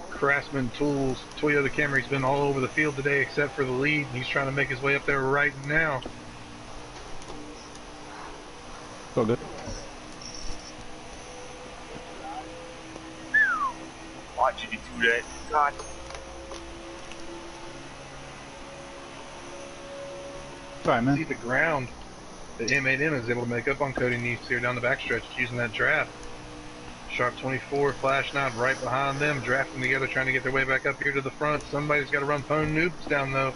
Speaker 5: Craftsman Tools Toyota Camry's been all over the field today except for the lead, and he's trying to make his way up there right now.
Speaker 2: So good.
Speaker 10: Watch you do that. God.
Speaker 2: Sorry, man.
Speaker 5: See the ground that M8M is able to make up on Cody Neese here down the backstretch using that draft. Sharp 24, Flash 9 right behind them, drafting together, trying to get their way back up here to the front. Somebody's got to run Pone Noobs down though.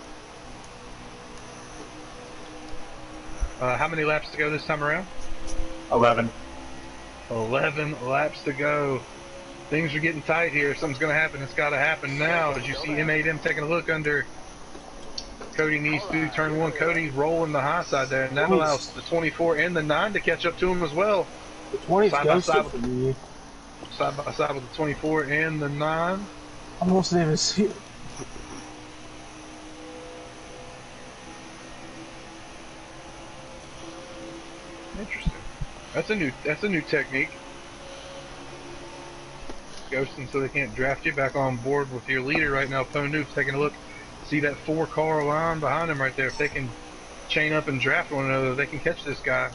Speaker 5: How many laps to go this time around?
Speaker 3: 11.
Speaker 5: 11 laps to go. Things are getting tight here. Something's going to happen. It's got to happen now. As you see M8M taking a look under Cody Neese through turn 1. Cody rolling the high side there, and that allows the 24 and the 9 to catch up to him as well.
Speaker 6: The 20's ghosted for me.
Speaker 5: Side by side with the 24 and the 9.
Speaker 6: I almost didn't even see it.
Speaker 5: Interesting. That's a new technique. Ghosting so they can't draft you. Back on board with your leader right now. Pone Noob's taking a look. See that 4-car line behind him right there. If they can chain up and draft one another, they can catch this guy.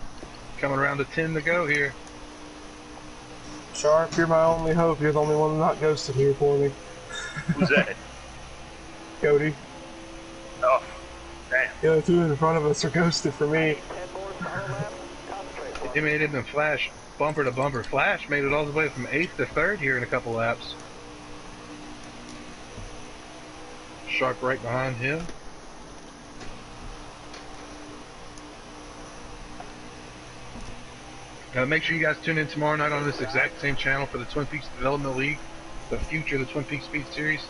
Speaker 5: Coming around to 10 to go here.
Speaker 6: Sharp, you're my only hope. You're the only one not ghosted here for me.
Speaker 10: Who's that?
Speaker 6: Cody.
Speaker 10: Oh, damn.
Speaker 6: The other 2 in front of us are ghosted for me.
Speaker 8: 10 more, final lap. Concentrate.
Speaker 5: It made him and Flash bumper to bumper. Flash made it all the way from 8th to 3rd here in a couple laps. Sharp right behind him. Make sure you guys tune in tomorrow night on this exact same channel for the Twin Peaks Development League. The future of the Twin Peaks Speed Series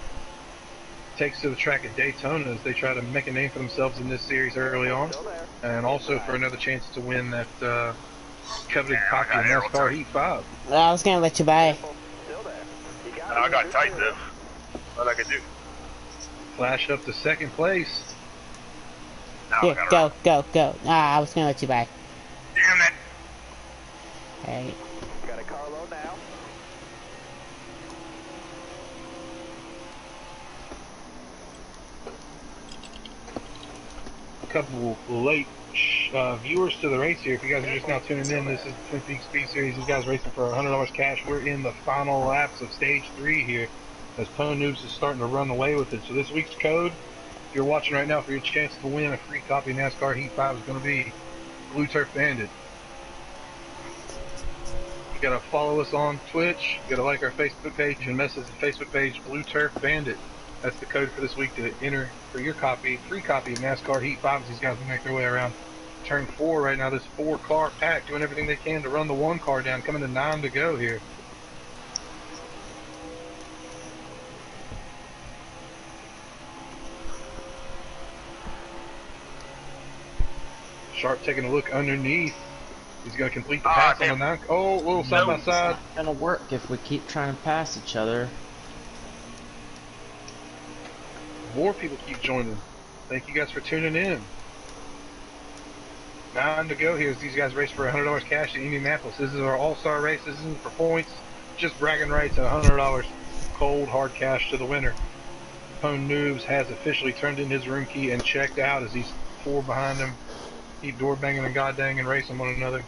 Speaker 5: takes to the track at Daytona as they try to make a name for themselves in this series early on. And also for another chance to win that coveted copy of NASCAR Heat 5.
Speaker 12: I was gonna let you buy.
Speaker 10: I got tight though. What I could do.
Speaker 5: Flash up to 2nd place.
Speaker 12: Here, go. I was gonna let you buy.
Speaker 10: Damn
Speaker 12: Right.
Speaker 8: Got a carload now.
Speaker 5: Couple late viewers to the race here. If you guys are just now tuning in, this is the Twin Peaks Speed Series. These guys racing for $100 cash. We're in the final laps of stage 3 here, as Pone Noobs is starting to run away with it. So this week's code, if you're watching right now, for your chance to win a free copy of NASCAR Heat 5 is going to be Blue Turf Bandit. You gotta follow us on Twitch. You gotta like our Facebook page and message the Facebook page Blue Turf Bandit. That's the code for this week to enter for your copy, free copy of NASCAR Heat 5 as these guys will make their way around turn 4 right now. This 4-car pack doing everything they can to run the 1 car down, coming to 9 to go here. Sharp taking a look underneath. He's going to complete the pass on the 9. Oh, a little side by side.
Speaker 7: It's not gonna work if we keep trying to pass each other.
Speaker 5: More people keep joining. Thank you guys for tuning in. 9 to go here as these guys race for $100 cash in Indianapolis. This is our all-star race. This isn't for points, just bragging rights and $100 cold hard cash to the winner. Pone Noobs has officially turned in his room key and checked out as these 4 behind him keep door banging and god dang and racing one another.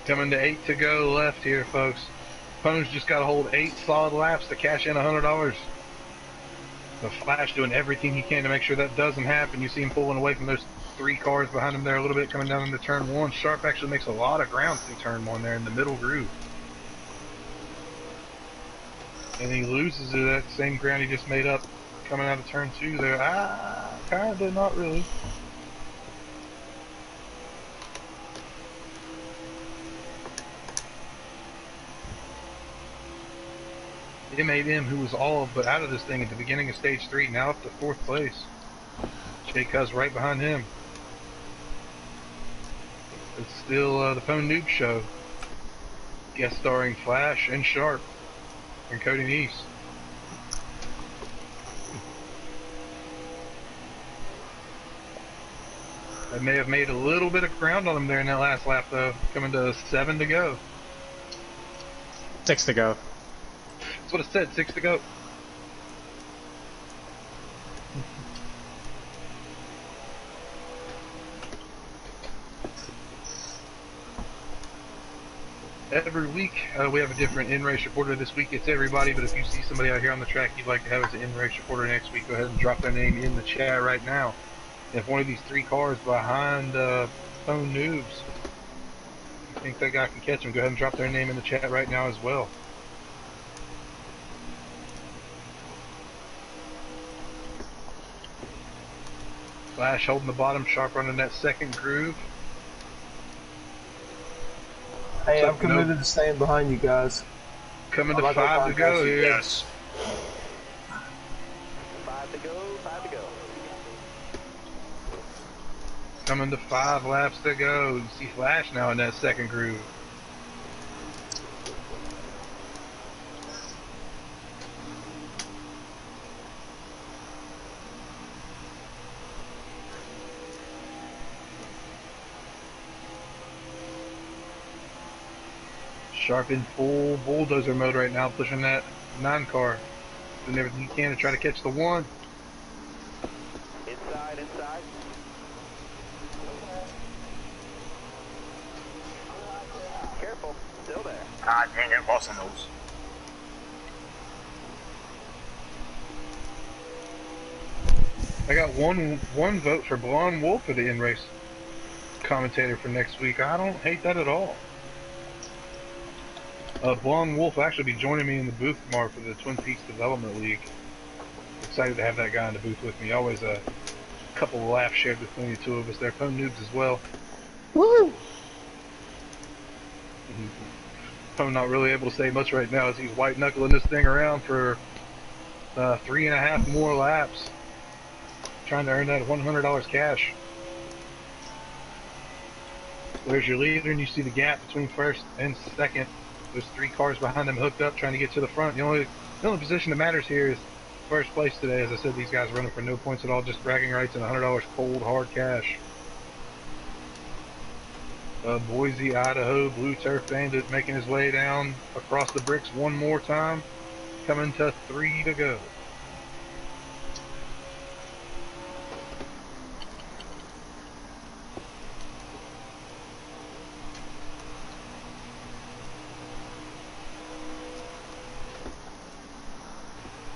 Speaker 5: Coming to 8 to go left here, folks. Pone's just got to hold 8 solid laps to cash in $100. The Flash doing everything he can to make sure that doesn't happen. You see him pulling away from those 3 cars behind him there a little bit, coming down into turn 1. Sharp actually makes a lot of ground through turn 1 there in the middle groove. And he loses it, that same ground he just made up coming out of turn 2 there. Kinda, not really. M8M, who was all but out of this thing at the beginning of stage 3, now up to 4th place. Jay Cuz right behind him. It's still the Pone Noob Show. Guest starring Flash and Sharp and Cody Neese. That may have made a little bit of ground on him there in that last lap, though. Coming to 7 to go.
Speaker 3: 6 to go.
Speaker 5: That's what it said, 6 to go. Every week we have a different in-race reporter. This week it's everybody, but if you see somebody out here on the track you'd like to have as an in-race reporter next week, go ahead and drop their name in the chat right now. If one of these 3 cars behind Pone Noobs, you think that guy can catch them, go ahead and drop their name in the chat right now as well. Flash holding the bottom, Sharp running that second groove.
Speaker 6: Hey, I'm committed to staying behind you guys.
Speaker 5: Coming to 5 to go here.
Speaker 10: Yes.
Speaker 8: 5 to go, 5 to go.
Speaker 5: Coming to 5 laps to go. You see Flash now in that second groove. Sharp in full bulldozer mode right now, pushing that 9 car. Doing everything he can to try to catch the 1.
Speaker 8: Inside, inside. Careful, still there.
Speaker 10: Ah, dang it, lost on those.
Speaker 5: I got one vote for Blonde Wolf for the in-race commentator for next week. I don't hate that at all. Blonde Wolf will actually be joining me in the booth tomorrow for the Twin Peaks Development League. Excited to have that guy in the booth with me. Always a couple of laughs shared between the 2 of us there. Pone Noobs as well.
Speaker 12: Woo!
Speaker 5: Pone not really able to say much right now as he's white knuckling this thing around for 3.5 more laps. Trying to earn that $100 cash. There's your leader, and you see the gap between first and second. There's 3 cars behind him hooked up trying to get to the front. The only The only position that matters here is first place today. As I said, these guys running for no points at all, just bragging rights and $100 cold hard cash. Boise, Idaho, Blue Turf Bandit making his way down across the bricks one more time, coming to 3 to go.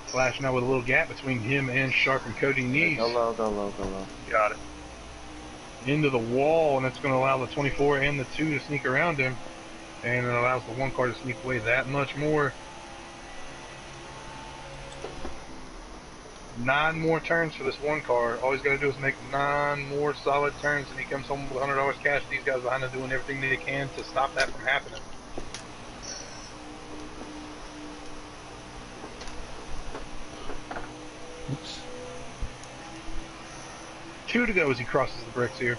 Speaker 5: Flash now with a little gap between him and Sharp and Cody Neese.
Speaker 7: Go low, go low, go low.
Speaker 10: Got it.
Speaker 5: Into the wall, and it's going to allow the 24 and the 2 to sneak around him, and it allows the 1 car to sneak away that much more. 9 more turns for this 1 car. All he's got to do is make 9 more solid turns, and he comes home with $100 cash. These guys behind him doing everything they can to stop that from happening.
Speaker 2: Oops.
Speaker 5: 2 to go as he crosses the bricks here.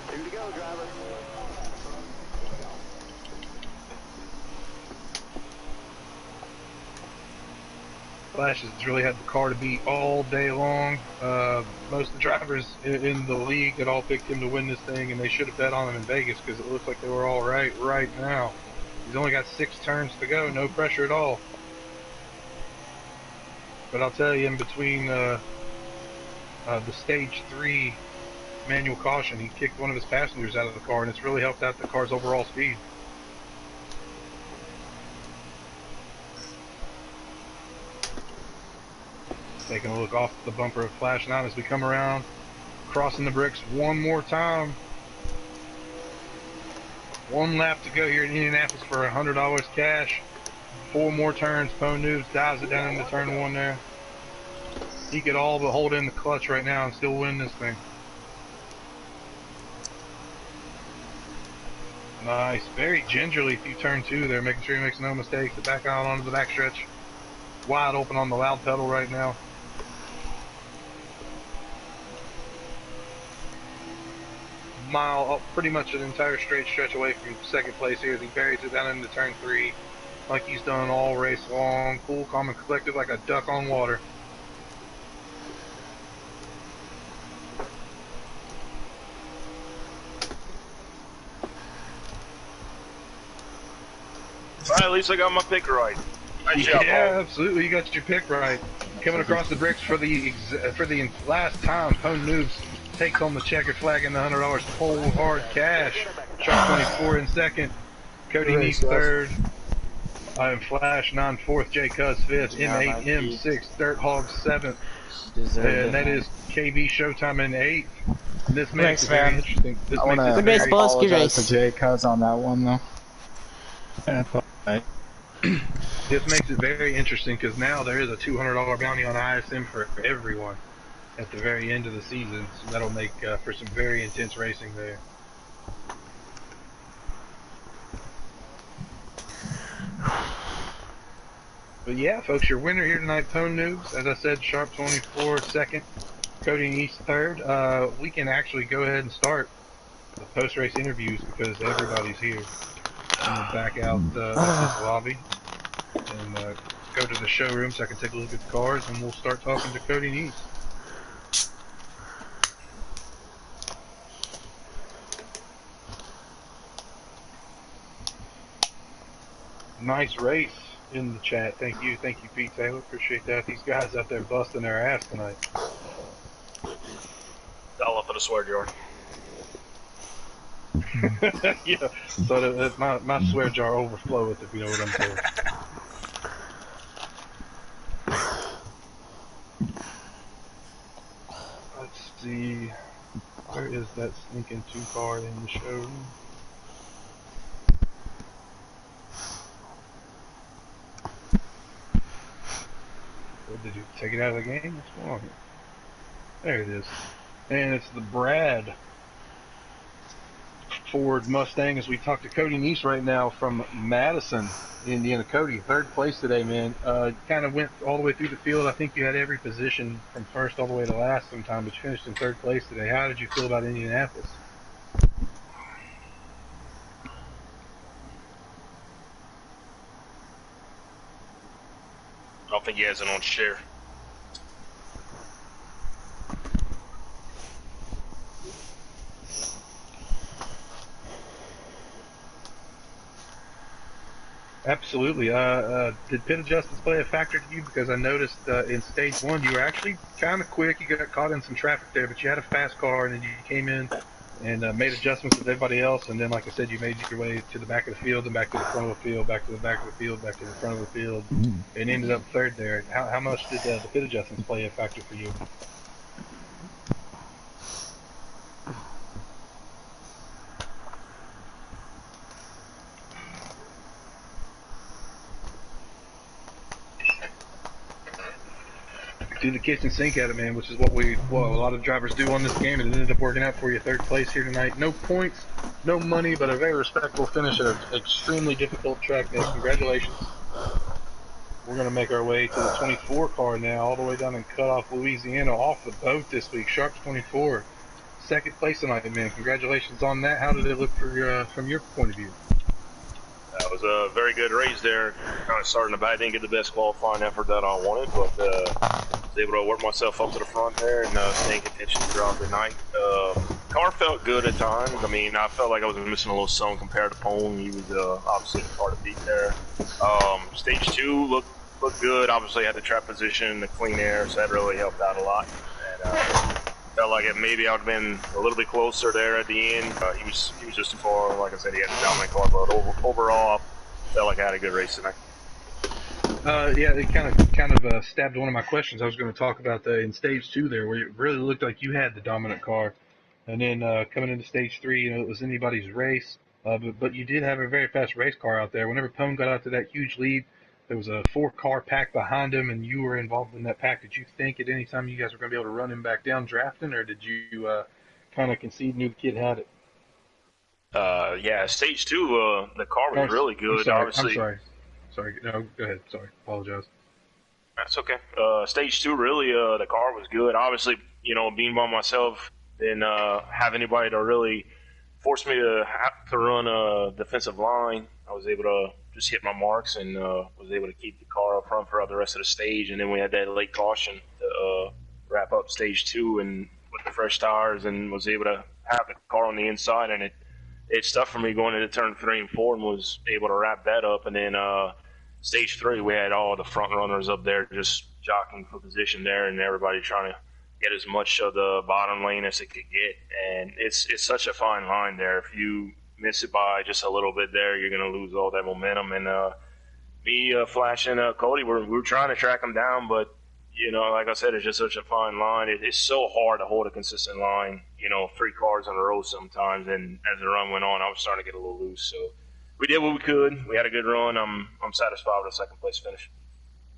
Speaker 8: 2 to go, driver.
Speaker 5: Flash has really had the car to beat all day long. Most of the drivers in the league had all picked him to win this thing, and they should have bet on him in Vegas because it looks like they were all right now. He's only got 6 turns to go, no pressure at all. But I'll tell you, in between the stage 3 manual caution, he kicked one of his passengers out of the car, and it's really helped out the car's overall speed. Taking a look off the bumper of Flash 9 as we come around, crossing the bricks one more time. 1 lap to go here in Indianapolis for $100 cash. 4 more turns. Pone Noobs dives it down into turn 1 there. He could all but hold in the clutch right now and still win this thing. Nice. Very gingerly through turn 2 there, making sure he makes no mistakes. To back out onto the backstretch. Wide open on the loud pedal right now. Mile up, pretty much an entire straight stretch away from second place here as he buries it down into turn 3 like he's done all race long. Cool, calm, and collected like a duck on water.
Speaker 10: Well, at least I got my pick right. Nice job,
Speaker 5: Yeah,
Speaker 10: Paul.
Speaker 5: absolutely, you got your pick right. Coming across the bricks for the last time, Pone Noobs takes home the checkered flag and the $100 cold hard cash. Sharp 24 in second, Cody Neese third, Flash 9 fourth, J Cuz 5th, M8 M6, Dirt Hog 7th, and that is KB Showtime in 8th. This makes it very interesting. This makes it
Speaker 12: Good race, boys. Good race.
Speaker 3: To Jay Cuz on that one though.
Speaker 2: That's all right.
Speaker 5: This makes it very interesting because now there is a $200 bounty on ISM for everyone at the very end of the season. So that'll make for some very intense racing there. But yeah, folks, your winner here tonight, Pone Noobs. As I said, Sharp 24 second, Cody Neese third. We can actually go ahead and start the post-race interviews because everybody's here. I'm gonna back out this lobby and go to the showroom so I can take a look at the cars, and we'll start talking to Cody Neese. Nice race in the chat. Thank you, Pete Taylor. Appreciate that. These guys out there busting their ass tonight.
Speaker 10: $1 for the swear jar.
Speaker 5: Yeah, so that my swear jar overfloweth, if you know what I'm saying. Let's see, where is that sneaking 2 car in the showroom? What, did you take it out of the game? What's going on here? There it is. And it's the Brad Ford Mustang as we talk to Cody Neese right now from Madison, Indiana. Cody, 3rd place today, man. Kind of went all the way through the field. I think you had every position from first all the way to last sometime, but you finished in 3rd place today. How did you feel about Indianapolis?
Speaker 10: I don't think he has it on share.
Speaker 5: Absolutely. Did pit adjustments play a factor to you? Because I noticed in stage one you were actually kind of quick. You got caught in some traffic there, but you had a fast car, and then you came in and made adjustments with everybody else. And then, like I said, you made your way to the back of the field, and back to the front of the field, back to the back of the field, back to the front of the field, and ended up third there. How much did the pit adjustments play a factor for you? Do the kitchen sink at it, man, which is what a lot of drivers do on this game, and it ended up working out for you. Third place here tonight. No points, no money, but a very respectable finish at an extremely difficult track, man. Congratulations. We're going to make our way to the 24 car now, all the way down in Cutoff, Louisiana, off the boat this week. Sharks 24. Second place tonight, man. Congratulations on that. How did it look for from your point of view?
Speaker 10: That was a very good race there. Kind of starting to bad. I didn't get the best qualifying effort that I wanted, but was able to work myself up to the front there and stay in contention throughout the night. Car felt good at times. I mean, I felt like I was missing a little something compared to Pone. He was obviously the car to beat there. Stage 2 looked good. Obviously had the trap position, the clean air, so that really helped out a lot. And felt like maybe I would have been a little bit closer there at the end. He was just too far. Like I said, he had the dominant car, but overall, I felt like I had a good race tonight.
Speaker 5: Yeah, it kind of stabbed one of my questions. I was going to talk about in stage 2 there, where it really looked like you had the dominant car, and then coming into stage 3, it was anybody's race. But you did have a very fast race car out there. Whenever Pone got out to that huge lead, there was a 4-car pack behind him, and you were involved in that pack. Did you think at any time you guys were going to be able to run him back down drafting, or did you kind of concede knew the kid had it?
Speaker 10: Yeah, stage 2, the car was really good.
Speaker 5: I'm sorry. No, go ahead. Sorry. Apologize.
Speaker 10: That's okay. Stage 2, really, the car was good. Obviously, being by myself, didn't have anybody to really force me to have to run a defensive line. I was able to just hit my marks and was able to keep the car up front for the rest of the stage. And then we had that late caution to wrap up stage 2 and with the fresh tires, and was able to have the car on the inside. And it's tough for me going into turn 3 and 4, and was able to wrap that up. And then stage 3, we had all the front runners up there just jockeying for position there, and everybody trying to get as much of the bottom lane as it could get. And it's such a fine line there. If you miss it by just a little bit there, you're going to lose all that momentum. And me, Flash, and Cody, we're trying to track them down, but like I said, it's just such a fine line. It's so hard to hold a consistent line, 3 cars in a row sometimes. And as the run went on, I was starting to get a little loose. So we did what we could. We had a good run. I'm satisfied with the second place finish.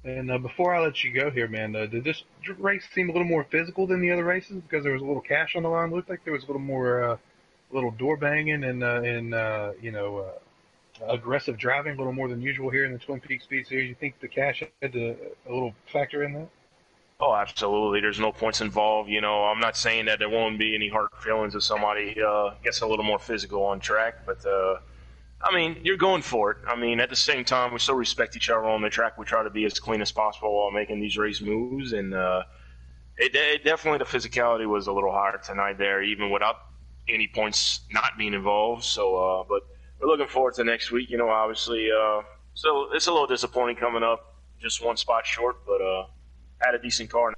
Speaker 5: And before I let you go here, man, did this race seem a little more physical than the other races because there was a little cash on the line? It looked like there was a little more, little door banging and aggressive driving, a little more than usual here in the Twin Peaks Speed Series. You think the cash had a little factor in that?
Speaker 10: Oh, absolutely. There's no points involved. I'm not saying that there won't be any hard feelings if somebody gets a little more physical on track, but I mean, you're going for it. I mean, at the same time, we still respect each other on the track. We try to be as clean as possible while making these race moves, and it definitely, the physicality was a little higher tonight there, even without any points not being involved. So, but we're looking forward to next week. Obviously, so it's a little disappointing coming up, just one spot short, but had a decent car.